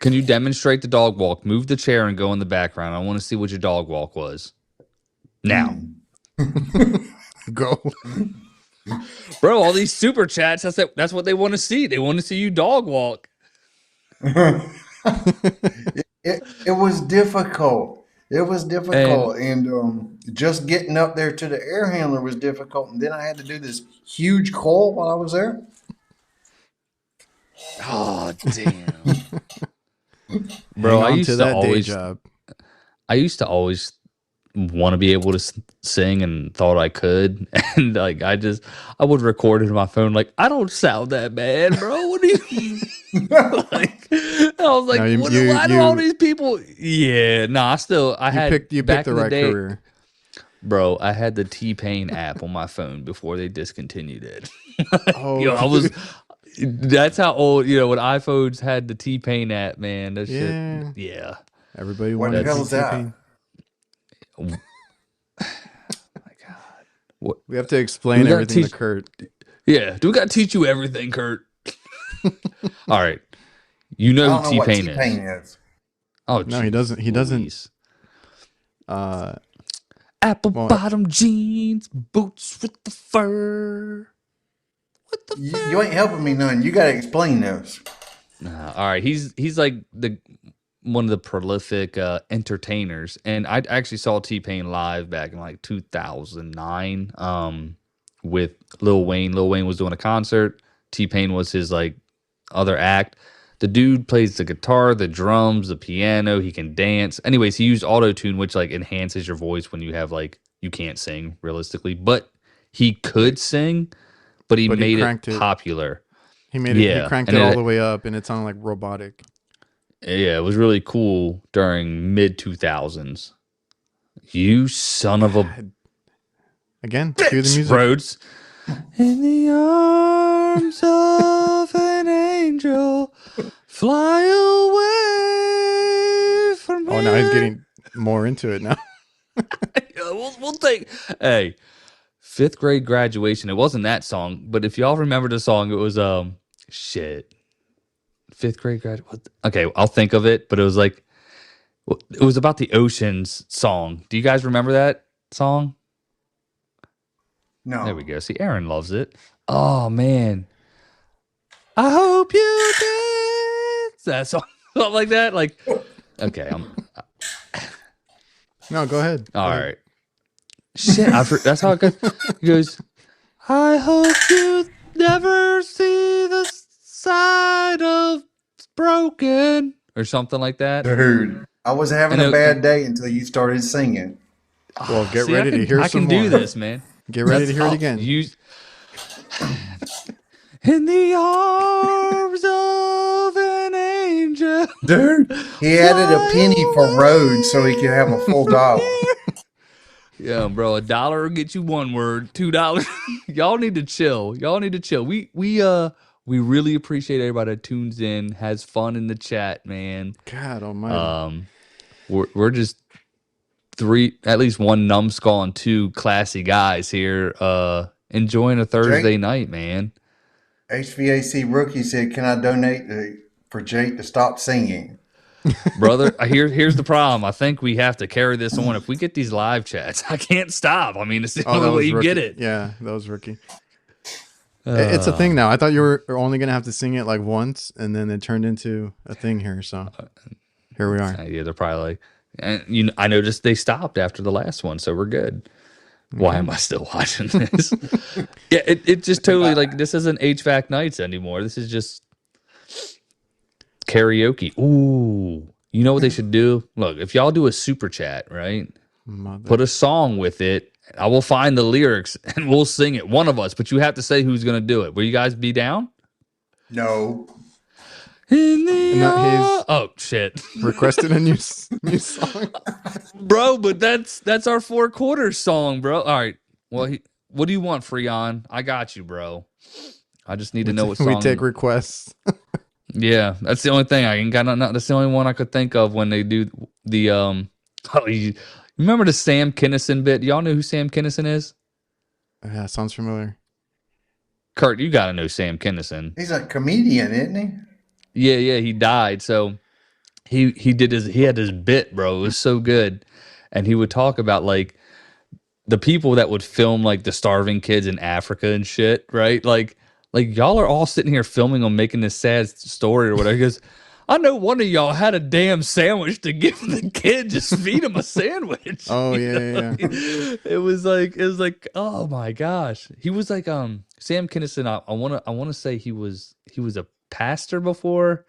Can you demonstrate the dog walk? Move the chair and go in the background. I want to see what your dog walk was. Now. Go. Bro, all these super chats, that's what they want to see. They want to see you dog walk. It was difficult. It was And difficult, and just getting up there to the air handler was difficult. And then I had to do this huge coil while I was there. oh damn, bro, Hang on to that day job. I used to always want to be able to sing and thought I could, and like I would record it on my phone. Like, I don't sound that bad, bro. What do you? Like, I was like, No, why do all these people? Yeah, no, I you had picked back the in the right day, career. bro. I had the T-Pain app on my phone before they discontinued it. Oh, I was. That's how old, when iPhones had the T-Pain app, man. That shit, yeah. yeah. Everybody What the wanted to hell be is that? T-Pain. Oh my God. What? We have to explain everything to Kurt. Yeah, do we got to teach you everything, Kurt? All right. You I know don't who know what T-Pain T-Pain is. is. Oh, No, he doesn't. He Louise. doesn't. Apple bottom jeans, boots with the fur. What the fur? You ain't helping me none. You got to explain this. All right, he's like one of the prolific entertainers, and I actually saw T-Pain live back in like 2009 with Lil Wayne. Lil Wayne was doing a concert. T-Pain was his like other act. The dude plays the guitar, the drums, the piano. He can dance. Anyways, he used auto-tune, which like enhances your voice when you have like you can't sing realistically, but he could sing, but he made it popular. He made it. He cranked it all the way up, and it sounded like robotic. Yeah, it was really cool during mid 2000s. You son of a again. Cue the music. Rhodes. In the arms of an angel, fly away from me. Oh, now he's getting more into it now. We'll take. Hey, 5th grade graduation. It wasn't that song, but if y'all remember the song, it was shit. 5th grade graduation. Okay, I'll think of it. But it was like, it was about the Oceans song. Do you guys remember that song? No. There we go. See, Aaron loves it. Oh man, I hope you dance. That song, something like that. Like, okay, No, go ahead. All right. Shit, that's how it goes. He goes, I hope you never see the side of broken, or something like that. Dude, I was having a bad day until you started singing. Well, get ready to hear some more. I can do this, man. Get ready to hear it again. In the arms of an angel. Dude, he added a penny for road so he could have a full dollar. Yeah, bro, $1 will get you one word, $2. Y'all need to chill. We really appreciate everybody that tunes in, has fun in the chat, man. God almighty. We're just at least one numbskull and 2 classy guys here, enjoying a Thursday night, man. HVAC Rookie said, "Can I donate for Jake to stop singing?" Brother, here's the problem. I think we have to carry this on. If we get these live chats, I can't stop. I mean, it's the only way you get it. Yeah, that was Rookie. It's a thing now. I thought you were only going to have to sing it like once, and then it turned into a thing here. So here we are. Yeah, they're probably like, and I noticed they stopped after the last one, so we're good. Why am I still watching this? Yeah, it just totally like this isn't HVAC nights anymore. This is just karaoke. Ooh, you know what they should do? Look, if y'all do a super chat, right? Put a song with it. I will find the lyrics and we'll sing it. One of us, but you have to say who's going to do it. Will you guys be down? No. Oh shit! Requested a new song, bro. But that's our 4 quarters song, bro. All right. Well, what do you want, Freon? I got you, bro. I just need to know what song. We take requests. Yeah, that's the only thing I ain't got. That's the only one I could think of when they do the Oh, you remember the Sam Kinison bit? Y'all know who Sam Kinison is? Yeah, sounds familiar. Kurt, you gotta know Sam Kinison. He's a comedian, isn't he? Yeah, he died. So he had his bit, bro. It was so good. And he would talk about like the people that would film like the starving kids in Africa and shit, right? Like y'all are all sitting here filming them making this sad story or whatever. He goes, I know one of y'all had a damn sandwich to give the kid. Just feed him a sandwich. Oh yeah. It was like, oh my gosh. He was like, Sam Kinison. I wanna say he was a pastor before.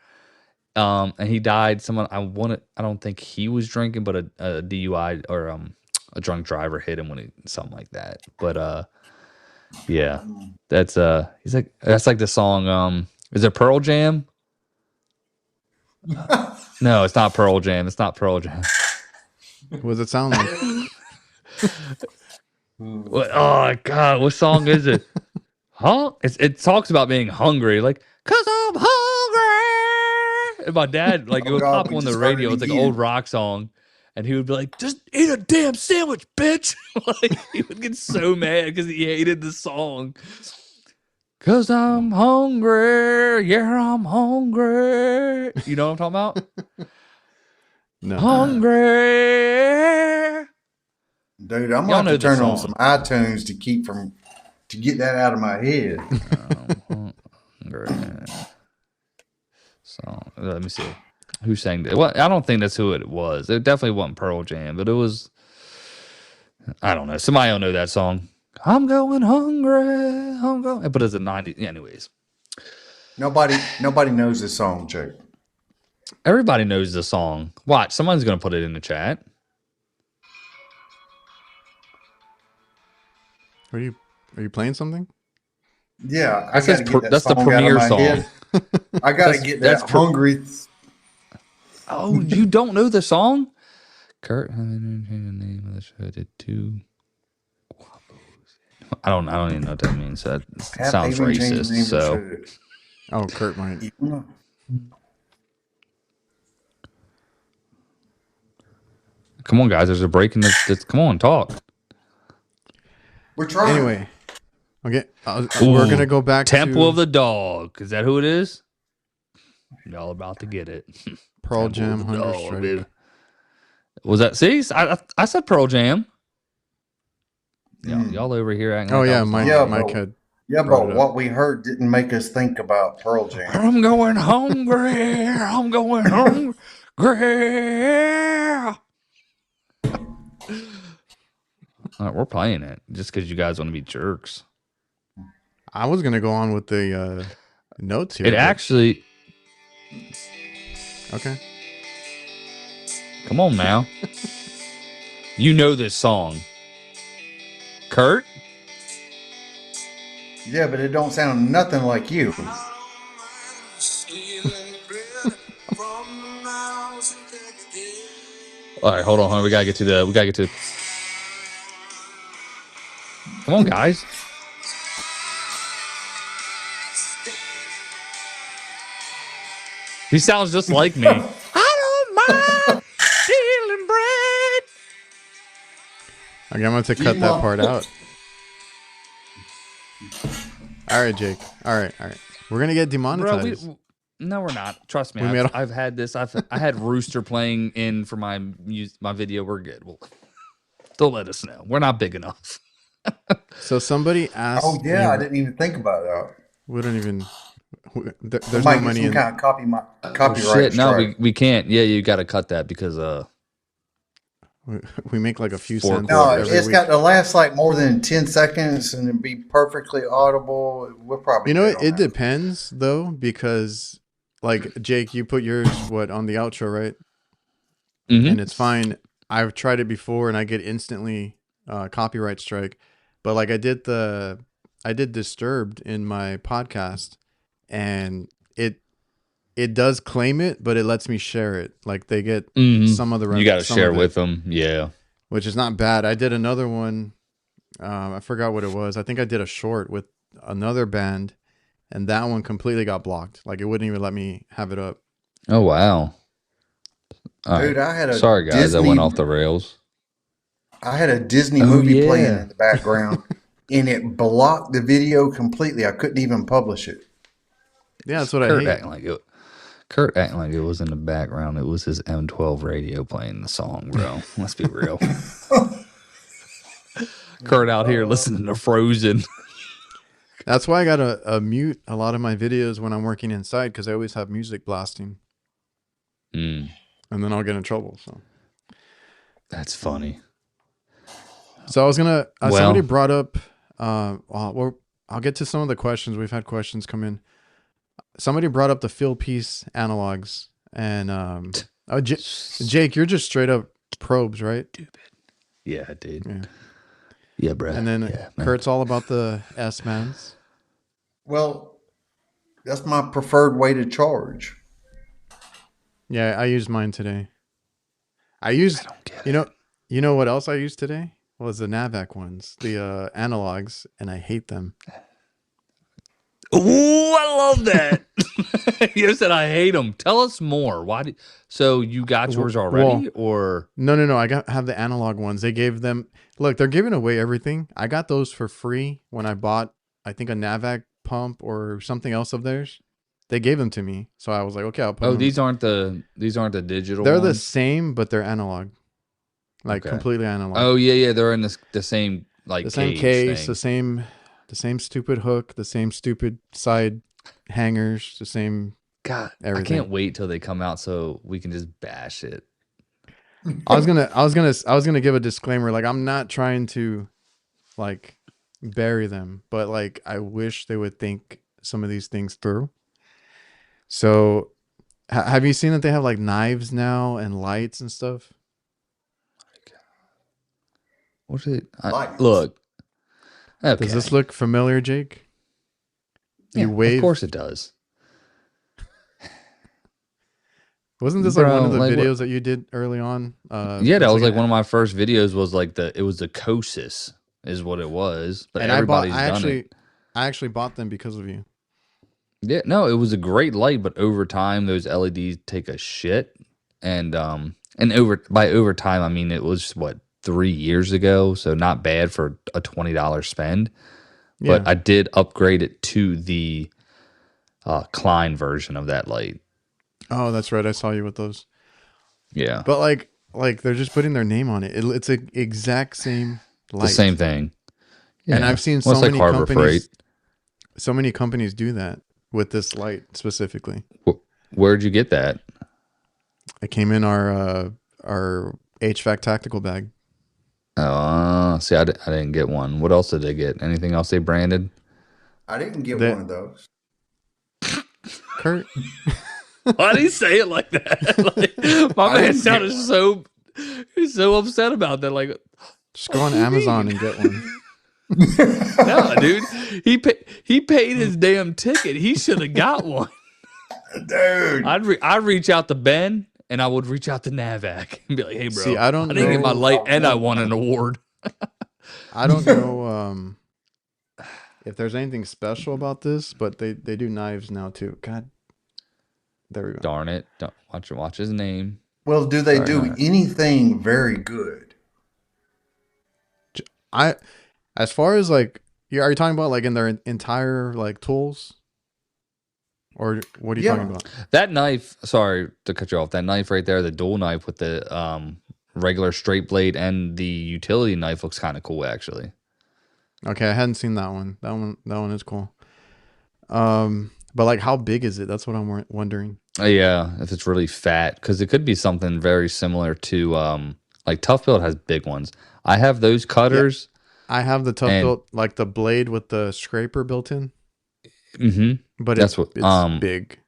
And he died. I don't think he was drinking, but a DUI or a drunk driver hit him something like that. But yeah, that's like the song. Is it Pearl Jam? No, it's not Pearl Jam. It's not Pearl Jam. What does it sound like? Oh God, what song is it? Huh? It talks about being hungry, like, 'cause I'm hungry. And my dad, like, it would pop on the radio. It's like an old rock song. And he would be like, just eat a damn sandwich, bitch. Like, he would get so mad because he hated the song. 'Cause I'm hungry. Yeah, I'm hungry. You know what I'm talking about? No. Hungry. Dude, I'm going to turn on some iTunes to get that out of my head. So let me see who sang that. Well, I don't think that's who it was. It definitely wasn't Pearl Jam, but it was. I don't know. Somebody will know that song. I'm going hungry. I'm going. But it's a 90s. Anyways, nobody knows this song, Jake. Everybody knows the song. Watch, someone's going to put it in the chat. Are you playing something? Yeah, that's the premiere song. I gotta get that hungry. Oh, you don't know the song? Kurt, the name of the show did two. I don't even know what that means. That sounds racist. So, oh, Kurt might. Come on, guys. There's a break in this. Come on, talk. We're trying. Anyway, okay. We're gonna go back Temple of the Dog. Is that who it is? Y'all about to get it. Pearl Jam, Hunger Strike. Was that? See, I said Pearl Jam. Y'all over here acting. Oh yeah, Mike had. Yeah, but what we heard didn't make us think about Pearl Jam. I'm going hungry. I'm going hungry. All right, we're playing it just because you guys want to be jerks. I was gonna go on with the notes here. It actually. Okay. Come on now. You know this song. Kurt? Yeah, but it don't sound nothing like you. All right, hold on. We gotta get to. Come on, guys. He sounds just like me. I don't mind stealing bread. Okay, I'm going to cut that part out. All right, Jake. All right. We're going to get demonetized. Bro, no, we're not. Trust me. I've had this. I had Rooster playing in for my video. We're good. Don't let us know. We're not big enough. So somebody asked. Oh, yeah. I didn't even think about that. We don't even. There's no money in kind of copyright. Shit, no, we can't. Yeah, you got to cut that because we make like a few cents. No, it's got to last like more than 10 seconds and be perfectly audible. We're probably. You know what? It depends though, because like Jake, you put yours on the outro, right? Mm-hmm. And it's fine. I've tried it before and I get instantly copyright strike. But like I did Disturbed in my podcast. And it does claim it, but it lets me share it. Like they get some of the you got to share with them, yeah. Which is not bad. I did another one. I forgot what it was. I think I did a short with another band, and that one completely got blocked. Like it wouldn't even let me have it up. Oh wow, dude! I had a sorry guys, I went off the rails. I had a Disney movie playing in the background, and it blocked the video completely. I couldn't even publish it. Yeah, that's what I hate. Kurt acting like it was in the background. It was his M12 radio playing the song, bro. Let's be real. Kurt out here listening to Frozen. That's why I got to mute a lot of my videos when I'm working inside because I always have music blasting. Mm, and then I'll get in trouble. that's funny. So I was gonna. Somebody Well, brought up. I'll get to some of the questions. We've had questions come in. Somebody brought up the field piece analogs, and Jake, you're just straight up probes, right? stupid. Yeah, dude. Yeah. Yeah, bro. And then Yeah, man. Kurt's all about the S-mans. Well, that's my preferred way to charge. Yeah, I used mine today. I I used, don't get you it. know, you know what else I used today? Was the Navac ones, the analogs, and I hate them. Ooh, I love that. You said I hate them. Tell us more. So you got yours already, Well, or no. Have the analog ones. They gave them. Look, they're giving away everything. I got those for free when I bought, I think, a Navac pump or something else of theirs. They gave them to me, so I was like, okay, I'll put them. these aren't the digital They're the ones? same, but they're analog, like Okay. completely analog. Oh yeah, they're in the same like The same cage case, thing. the same stupid hook, the same stupid side hangers, the same God, I everything. can't wait till they come out so we can just bash it. I was gonna give a disclaimer. Like, I'm not trying to like bury them, but like I wish they would think some of these things through. So, have you seen that they have like knives now and lights and stuff? What's it? Lights. Look, okay. Does this look familiar, Jake? You Yeah, of wave. course it does. Wasn't this like one Bro, of the like what? videos that you did early on? Yeah, that It's was like like an one of my first videos. Was like it was the Kosis is what it was, but and everybody's done it. I actually bought them because of you. Yeah, no, it was a great light, but over time those LEDs take a shit, and over time I mean it was what 3 years ago, so not bad for a $20 spend. But Yeah. I did upgrade it to the Klein version of that light. Oh, that's right. I saw you with those. Yeah, But like they're just putting their name on it. It's a exact same the same light. thing. And Yeah, I've seen well, it's like Harbor Freight. so many companies do that with this light specifically. Where'd you get that? It came in our HVAC tactical bag. Oh, see, I didn't get one. What else did they get? Anything else they branded? I didn't get That one of those. Kurt, Why did he say it like that? Like, my I man didn't sounded get one. he's so upset about that. Like, just go what on do you Amazon mean? and get one. No, dude, he paid his damn ticket. He should have got one. Dude. I'd reach out to Ben and I would reach out to Navac and be like, hey, See, bro, I I don't didn't get my know. light and I won an award. I don't know if there's anything special about this, but they do knives now too. God, there we go. Darn it! Don't watch his name. Well, do they Sorry. do anything very good? I, as far as like, are you talking about like in their entire like tools, or what are you talking Yeah. about? That knife, sorry to cut you off. That knife right there, the dual knife with the regular straight blade and the utility knife looks kind of cool, actually. Okay, I hadn't seen that one. That one is cool. But like, how big is it? That's what I'm wondering. Yeah, if it's really fat, because it could be something very similar to like Tough Build has big ones. I have those cutters. I have the Tough And Built, like the blade with the scraper built in, but that's what it's big.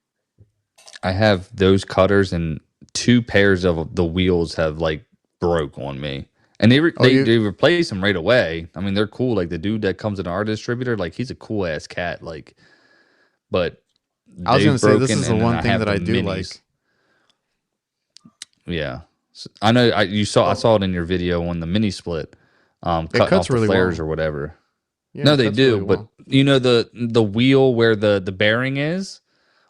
I have those cutters, and 2 pairs of the wheels have like broke on me, and they replace them right away. I mean, they're cool. Like the dude that comes in our distributor, like he's a cool ass cat. Like, but I was gonna they've say this broken, is the and then one I thing have that the I do minis. like. Yeah, I know. I saw it in your video on the mini split, It cutting cuts off the really flares well. or whatever. Yeah, No, it they cuts do, really but well. you know the wheel where the bearing is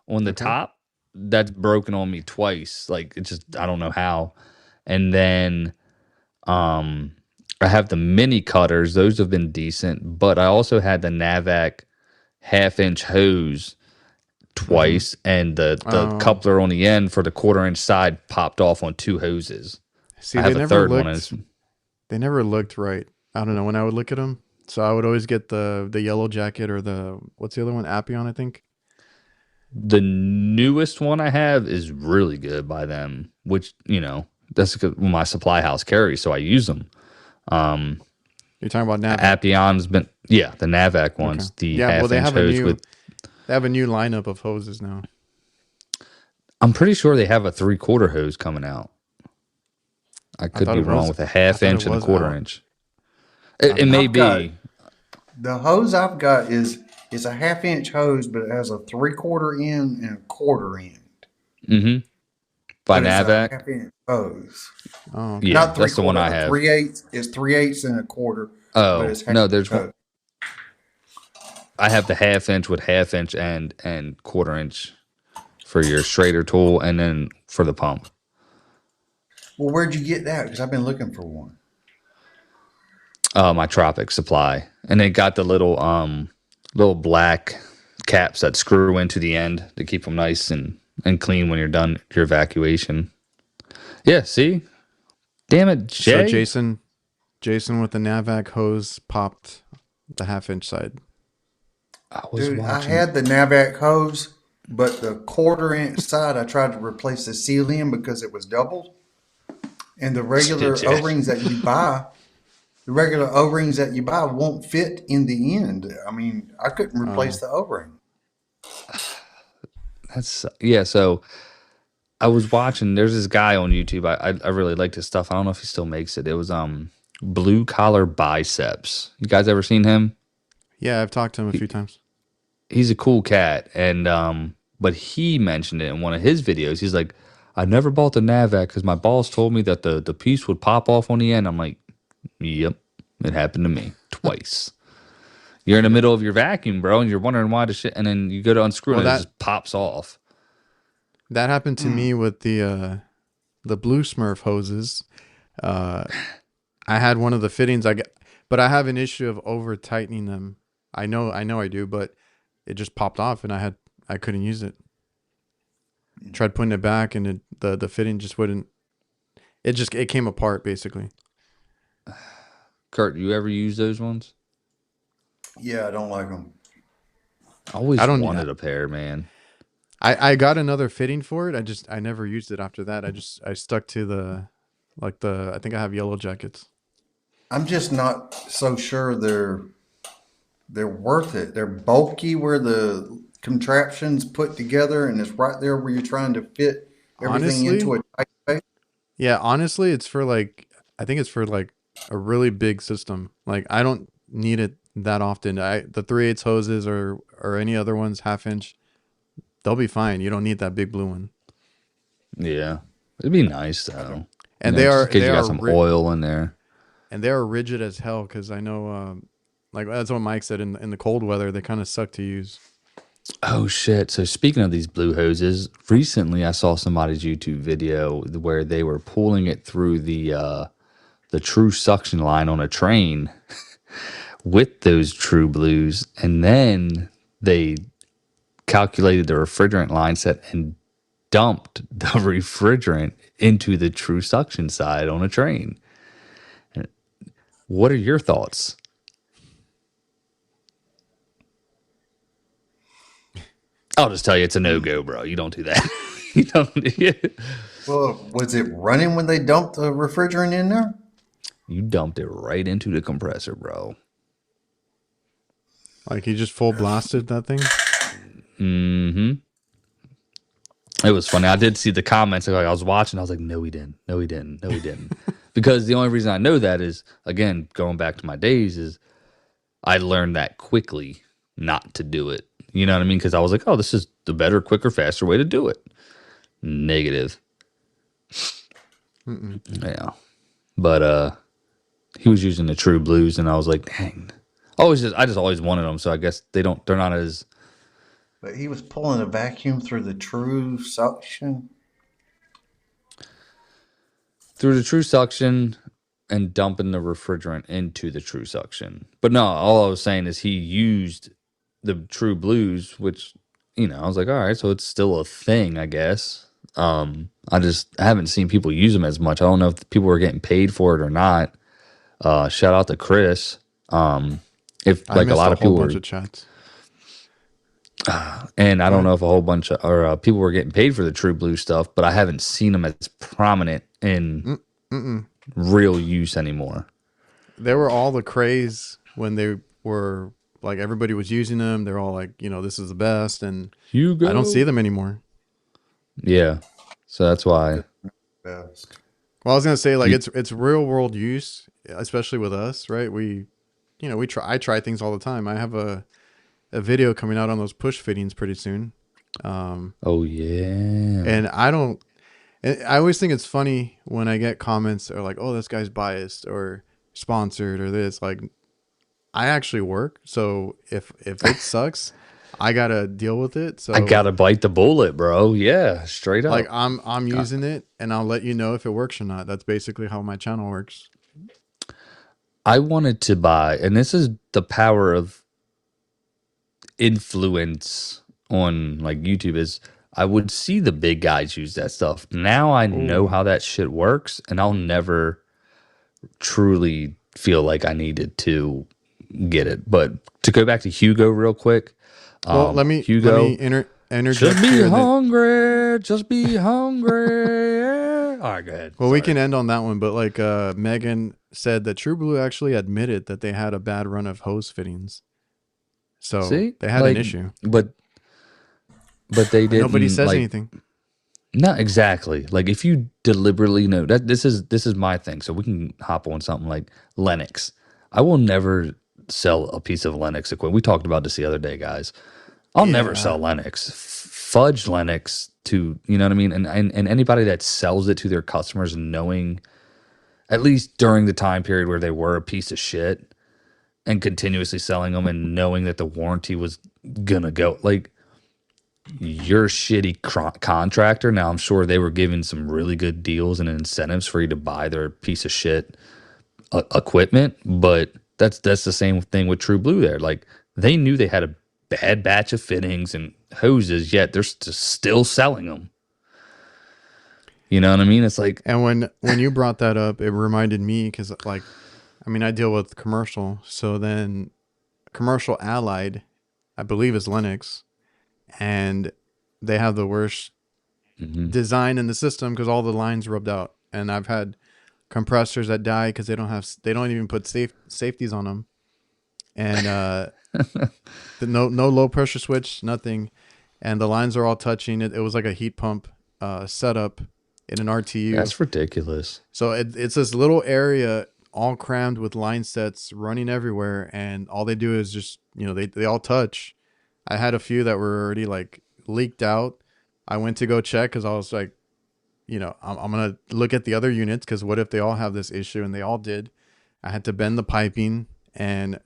on the Okay. top, that's broken on me twice. Like it just I don't know how. And then I have the mini cutters; those have been decent. But I also had the Navac 1/2 inch hose twice, and the Oh, coupler on the end for the 1/4 inch side popped off on 2 hoses. see, I have a third one. And it's, they never looked right. I don't know when I would look at them. So I would always get the yellow jacket or the what's the other one? Appion, I think. The newest one I have is really good by them, which, that's what my supply house carries, so I use them. You're talking about Navac. Appion's been, the Navac Okay. ones, the Yeah, well, half-inch hose with, they have a new lineup of hoses now. I'm pretty sure they have a 3/4 hose coming out. I could be wrong with a half-inch and a 1/4-inch. It may be. The hose I've got is a 1/2 inch hose, but it has a 3/4 end and a 1/4 end. Mm-hmm. By But it's Navac. a 1/2 inch hose. Oh, okay. Yeah, Not that's the one I have. 3/8. It's 3/8 and a 1/4. Oh, but it's no, there's hose. one. I have the 1/2 inch with 1/2 inch and 1/4 inch for your Schrader tool, and then for the pump. Well, where'd you get that? Because I've been looking for one. My Tropic Supply, and they got the little black caps that screw into the end to keep them nice and clean when you're done your evacuation. Yeah, see, damn it, Jay. So Jason with the Navac hose popped the 1/2 inch side. I had the Navac hose, but the 1/4 inch side I tried to replace the seal in because it was doubled, and the regular O-rings that you buy. The regular O-rings that you buy won't fit in the end. I mean, I couldn't replace the O-ring. So I was watching. There's this guy on YouTube. I really liked his stuff. I don't know if he still makes it. It was Blue Collar Biceps. You guys ever seen him? Yeah, I've talked to him a few times. He's a cool cat, and but he mentioned it in one of his videos. He's like, I never bought the Navac because my boss told me that the piece would pop off on the end. I'm like, yep, it happened to me twice. You're in the middle of your vacuum, bro, and you're wondering why the shit, and then you go to unscrew it, and it just pops off. That happened to me with the Blue Smurf hoses. I had one of the fittings but I have an issue of over tightening them. I know I do, but it just popped off, and I couldn't use it. Tried putting it back, and the fitting just wouldn't. It came apart basically. Kurt, you ever use those ones? Yeah, I don't like them. I always wanted a pair, man. I got another fitting for it. I never used it after that. I stuck to I think I have Yellow Jackets. I'm just not so sure they're worth it. They're bulky where the contraption's put together, and it's right there where you're trying to fit everything into a tight space. Yeah, honestly, I think it's for like a really big system. Like, I don't need it that often. The 3/8 hoses or any other ones 1/2 inch, they'll be fine. You don't need that big blue one. Yeah, it'd be nice though. And they are got some oil in there. And they are rigid as hell, because I know, like that's what Mike said, in the cold weather they kind of suck to use. Oh shit! So speaking of these blue hoses, recently I saw somebody's YouTube video where they were pulling it through the true suction line on a train with those true blues, and then they calculated the refrigerant line set and dumped the refrigerant into the true suction side on a train. What are your thoughts? I'll just tell you, it's a no-go, bro. You don't do that. You don't do it. Well, was it running when they dumped the refrigerant in there? You dumped it right into the compressor, bro. Like, he just full blasted that thing? Mm-hmm. It was funny. I did see the comments. Like, I was watching. I was like, no, he didn't. No, he didn't. No, he didn't. Because the only reason I know that is, again, going back to my days, is I learned that quickly not to do it. You know what I mean? Because I was like, oh, this is the better, quicker, faster way to do it. Negative. Yeah. But he was using the true blues, and I was like, dang. I just always wanted them, so I guess they're not as... But he was pulling a vacuum through the true suction? Through the true suction and dumping the refrigerant into the true suction. But no, all I was saying is he used the true blues, which, I was like, all right, so it's still a thing, I guess. I haven't seen people use them as much. I don't know if people were getting paid for it or not. Shout out to Chris. If like a lot of people bunch of chats. And I Go don't ahead. know if a whole bunch of or people were getting paid for the True Blue stuff, but I haven't seen them as prominent in Mm-mm. real use anymore. They were all the craze when they were like everybody was using them. They're all like, this is the best, and I don't see Hugo. them anymore. Yeah. So that's why. Best. Well, I was gonna say like You, it's real world use, especially with us, right? We try. I try things all the time. I have a video coming out on those push fittings pretty soon, um, oh yeah. and I don't. And I always think it's funny when I get comments or like, "Oh, this guy's biased or sponsored or this." Like, I actually work, so if it sucks, I gotta deal with it. I So gotta bite the bullet, bro. Yeah, straight like, up. I'm I, using it, and I'll let you know if it works or not. That's basically how my channel works. I wanted to buy, and this is the power of influence on like YouTube is I would see the big guys use that stuff. Now I know Oh, how that shit works, and I'll never truly feel like I needed to get it. But to go back to Hugo real quick, well, let me Hugo, just interject be here, and then hungry, just be hungry. All right, go ahead. well, we Sorry. can end on that one. But like, Megan said that True Blue actually admitted that they had a bad run of hose fittings, so See, they had an like, issue, but they but nobody didn't says like. anything. Not exactly. Like if you deliberately know that this is my thing, so we can hop on something like Lennox. I will never sell a piece of Lennox equipment. We talked about this the other day, guys. I'll never Yeah. sell Lennox. Fudge Lennox to you know what I mean, and anybody that sells it to their customers, knowing at least during the time period where they were a piece of shit and continuously selling them and knowing that the warranty was gonna go like you're a shitty contractor. Now, I'm sure they were giving some really good deals and incentives for you to buy their piece of shit equipment, but that's the same thing with True Blue there. Like they knew they had a bad batch of fittings and hoses, yet they're still selling them. You know what I mean? It's like, And when you brought that up, it reminded me because like, I mean, I deal with commercial, so then commercial allied, I believe, is Linux, and they have the worst mhm. design in the system because all the lines rubbed out, and I've had compressors that die because they don't even put safeties on them, and no low pressure switch, nothing, and the lines are all touching. It was like a heat pump setup in an RTU. That's ridiculous. So it's this little area all crammed with line sets running everywhere, and all they do is just they all touch. I had a few that were already like leaked out. I went to go check because I was like, I'm gonna look at the other units because what if they all have this issue, and they all did. I had to bend the piping, and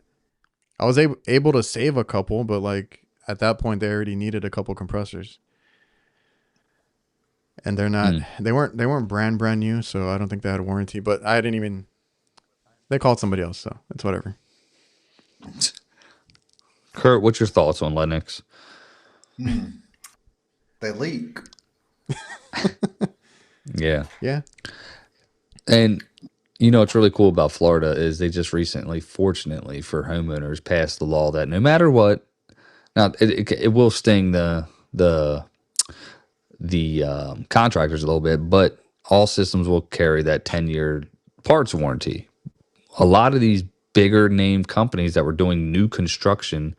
I was able to save a couple, but like at that point they already needed a couple compressors, and Mm. they weren't brand new, so I don't think they had a warranty. But I didn't even. They called somebody else, so it's whatever. Kurt, what's your thoughts on Linux? They leak. Yeah. Yeah. And you know what's really cool about Florida is they just recently, fortunately for homeowners, passed the law that no matter what, now it will sting the contractors a little bit, but all systems will carry that 10-year parts warranty. A lot of these bigger name companies that were doing new construction,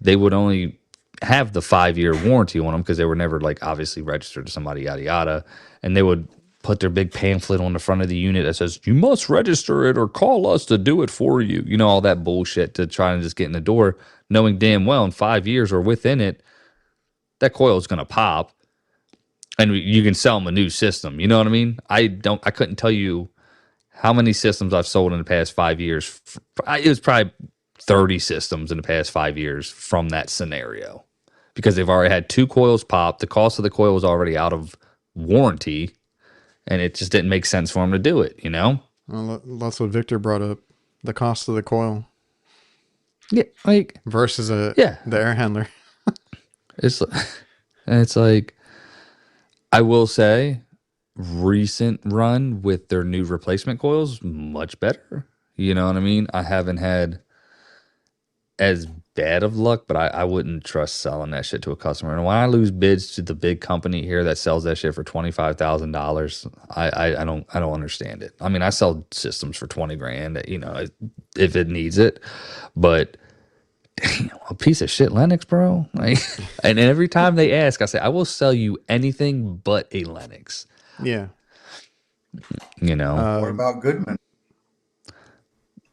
they would only have the 5-year warranty on them because they were never like obviously registered to somebody, yada yada, and they would put their big pamphlet on the front of the unit that says you must register it or call us to do it for you. You know, all that bullshit to try and just get in the door, knowing damn well in 5 years or within it that coil is going to pop and you can sell them a new system. You know what I mean? I couldn't tell you how many systems I've sold in the past 5 years. It was probably 30 systems in the past 5 years from that scenario because they've already had two coils pop. The cost of the coil was already out of warranty and it just didn't make sense for them to do it, you know? Well, that's what Victor brought up. The cost of the coil Yeah, like, versus yeah. the air handler. It's, it's like, I will say, recent run with their new replacement coils much better. You know what I mean? I haven't had as bad of luck, but I wouldn't trust selling that shit to a customer. And when I lose bids to the big company here that sells that shit for $25,000, I don't understand it. I mean, I sell systems for 20 grand, you know, if it needs it, but damn, a piece of shit Lennox, bro. Like, and every time they ask, I say, I will sell you anything but a Lennox. Yeah. You know, What about Goodman?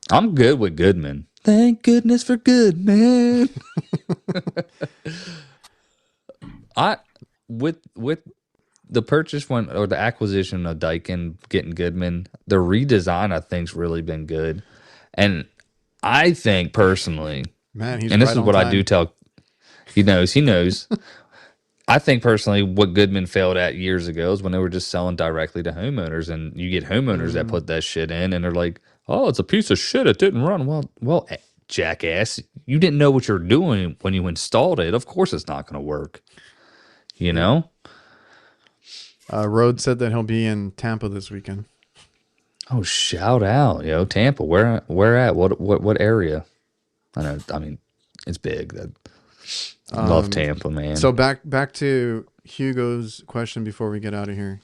I'm good with Goodman. Thank goodness for Goodman. With the purchase one or the acquisition of Daikin getting Goodman, the redesign I think's really been good, and I think personally, Man, he's and this right is on what I time. do tell. He knows. I think personally, what Goodman failed at years ago is when they were just selling directly to homeowners, and you get homeowners that put that shit in, and they're like, "Oh, it's a piece of shit. It didn't run well." Jackass, you didn't know what you're doing when you installed it. Of course, it's not going to work. You know. Rhodes said that he'll be in Tampa this weekend. Oh, shout out, yo, Tampa. Where at? What area? I know. I mean, it's big. Love Tampa, man. So back to Hugo's question before we get out of here.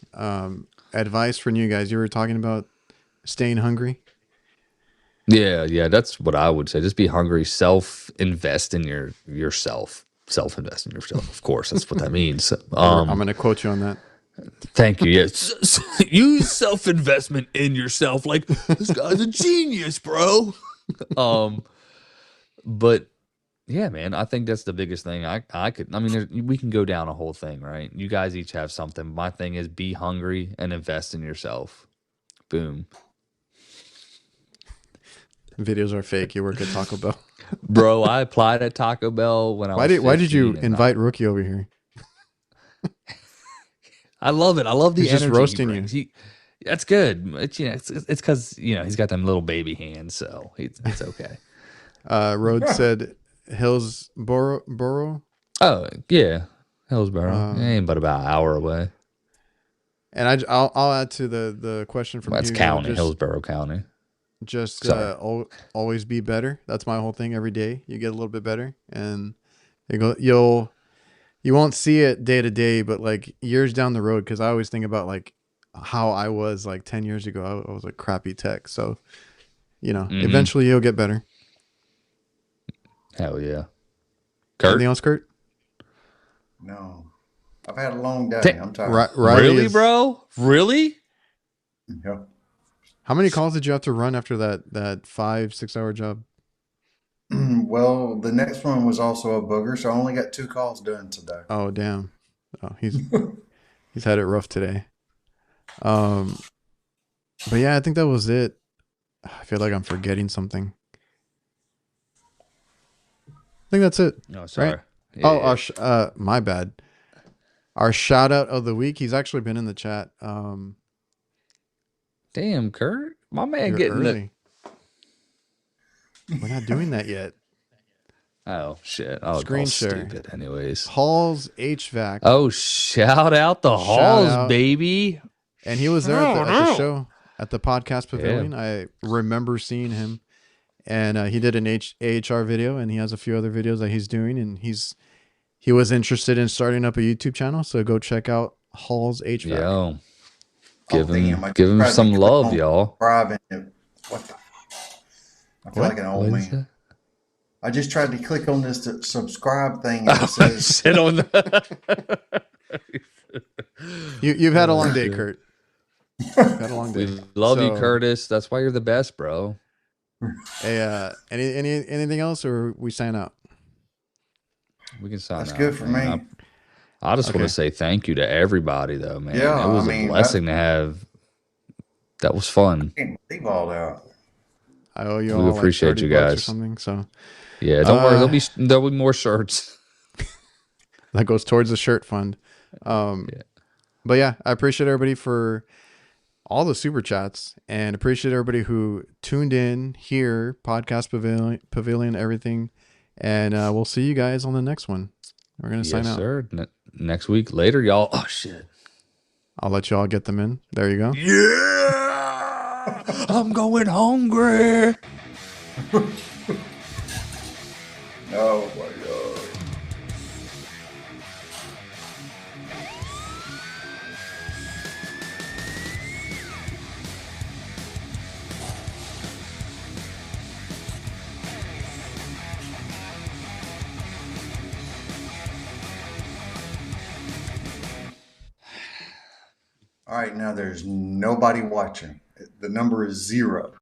Advice for new guys. You were talking about staying hungry. Yeah, that's what I would say. Just be hungry. Self-invest in yourself. Self-invest in yourself. Of course, that's what that means. I'm going to quote you on that. Thank you. Yes, use self-investment in yourself. Like, this guy's a genius, bro. But yeah, man, I think that's the biggest thing. We can go down a whole thing, right? You guys each have something. My thing is be hungry and invest in yourself. Boom. Videos are fake. You work at Taco Bell. Bro, I applied at Taco Bell when I was Why did you 15 invite Rookie over here? I love it. I love the He's energy just roasting he brings. That's good. It's because he's got them little baby hands, so it's okay. Rhodes said Hillsboro. Oh yeah, Hillsboro. It ain't but about an hour away. And I'll add to the question from That's Hugo, county, Hillsboro County. Just always be better. That's my whole thing. Every day you get a little bit better, and you won't see it day to day, but like years down the road, because I always think about like how I was like 10 years ago. I was like crappy tech, so eventually you'll get better. Hell yeah. Kurt? Anything else, Kurt? No, I've had a long day. I'm tired. Really, bro? Really? Yeah. How many calls did you have to run after that 5-6 hour job? Well, the next one was also a booger, so I only got 2 calls done today. Oh damn! Oh, he's had it rough today. But yeah, I think that was it. I feel like I'm forgetting something. I think that's it. No, sorry. Right? Yeah, my bad. Our shout out of the week. He's actually been in the chat. Damn, Kurt, my man You're getting early. We're not doing that yet. Oh shit! Oh, Screen share. Stupid. Anyways, Hall's HVAC. Oh, shout out the Halls, baby! And he was there at the show at the podcast pavilion. Yeah. I remember seeing him, and he did an AHR video, and he has a few other videos that he's doing, and he was interested in starting up a YouTube channel. So go check out Hall's HVAC. Yo, give him some love, y'all. What the fuck? I feel like an old man. I just tried to click on this to subscribe thing. And it says, sit on the. You've had a long day, Kurt. You've had a long day. We love you, Curtis. That's why you're the best, bro. Hey, anything else, or we sign out? We can sign out. That's good for me. I just want to say thank you to everybody, though, man. Yeah, it was a blessing to have. That was fun. I can't believe all that. I owe you all. We appreciate you guys. Or something, so yeah, don't worry. There'll be more shirts. That goes towards the shirt fund. But yeah, I appreciate everybody for all the super chats, and appreciate everybody who tuned in here, podcast pavilion, everything. And we'll see you guys on the next one. We're gonna sign out. Yes, sir. Next week later, y'all. Oh shit! I'll let you all get them in. There you go. Yeah. I'm going hungry. Oh my god. All right, now there's nobody watching. The number is 0.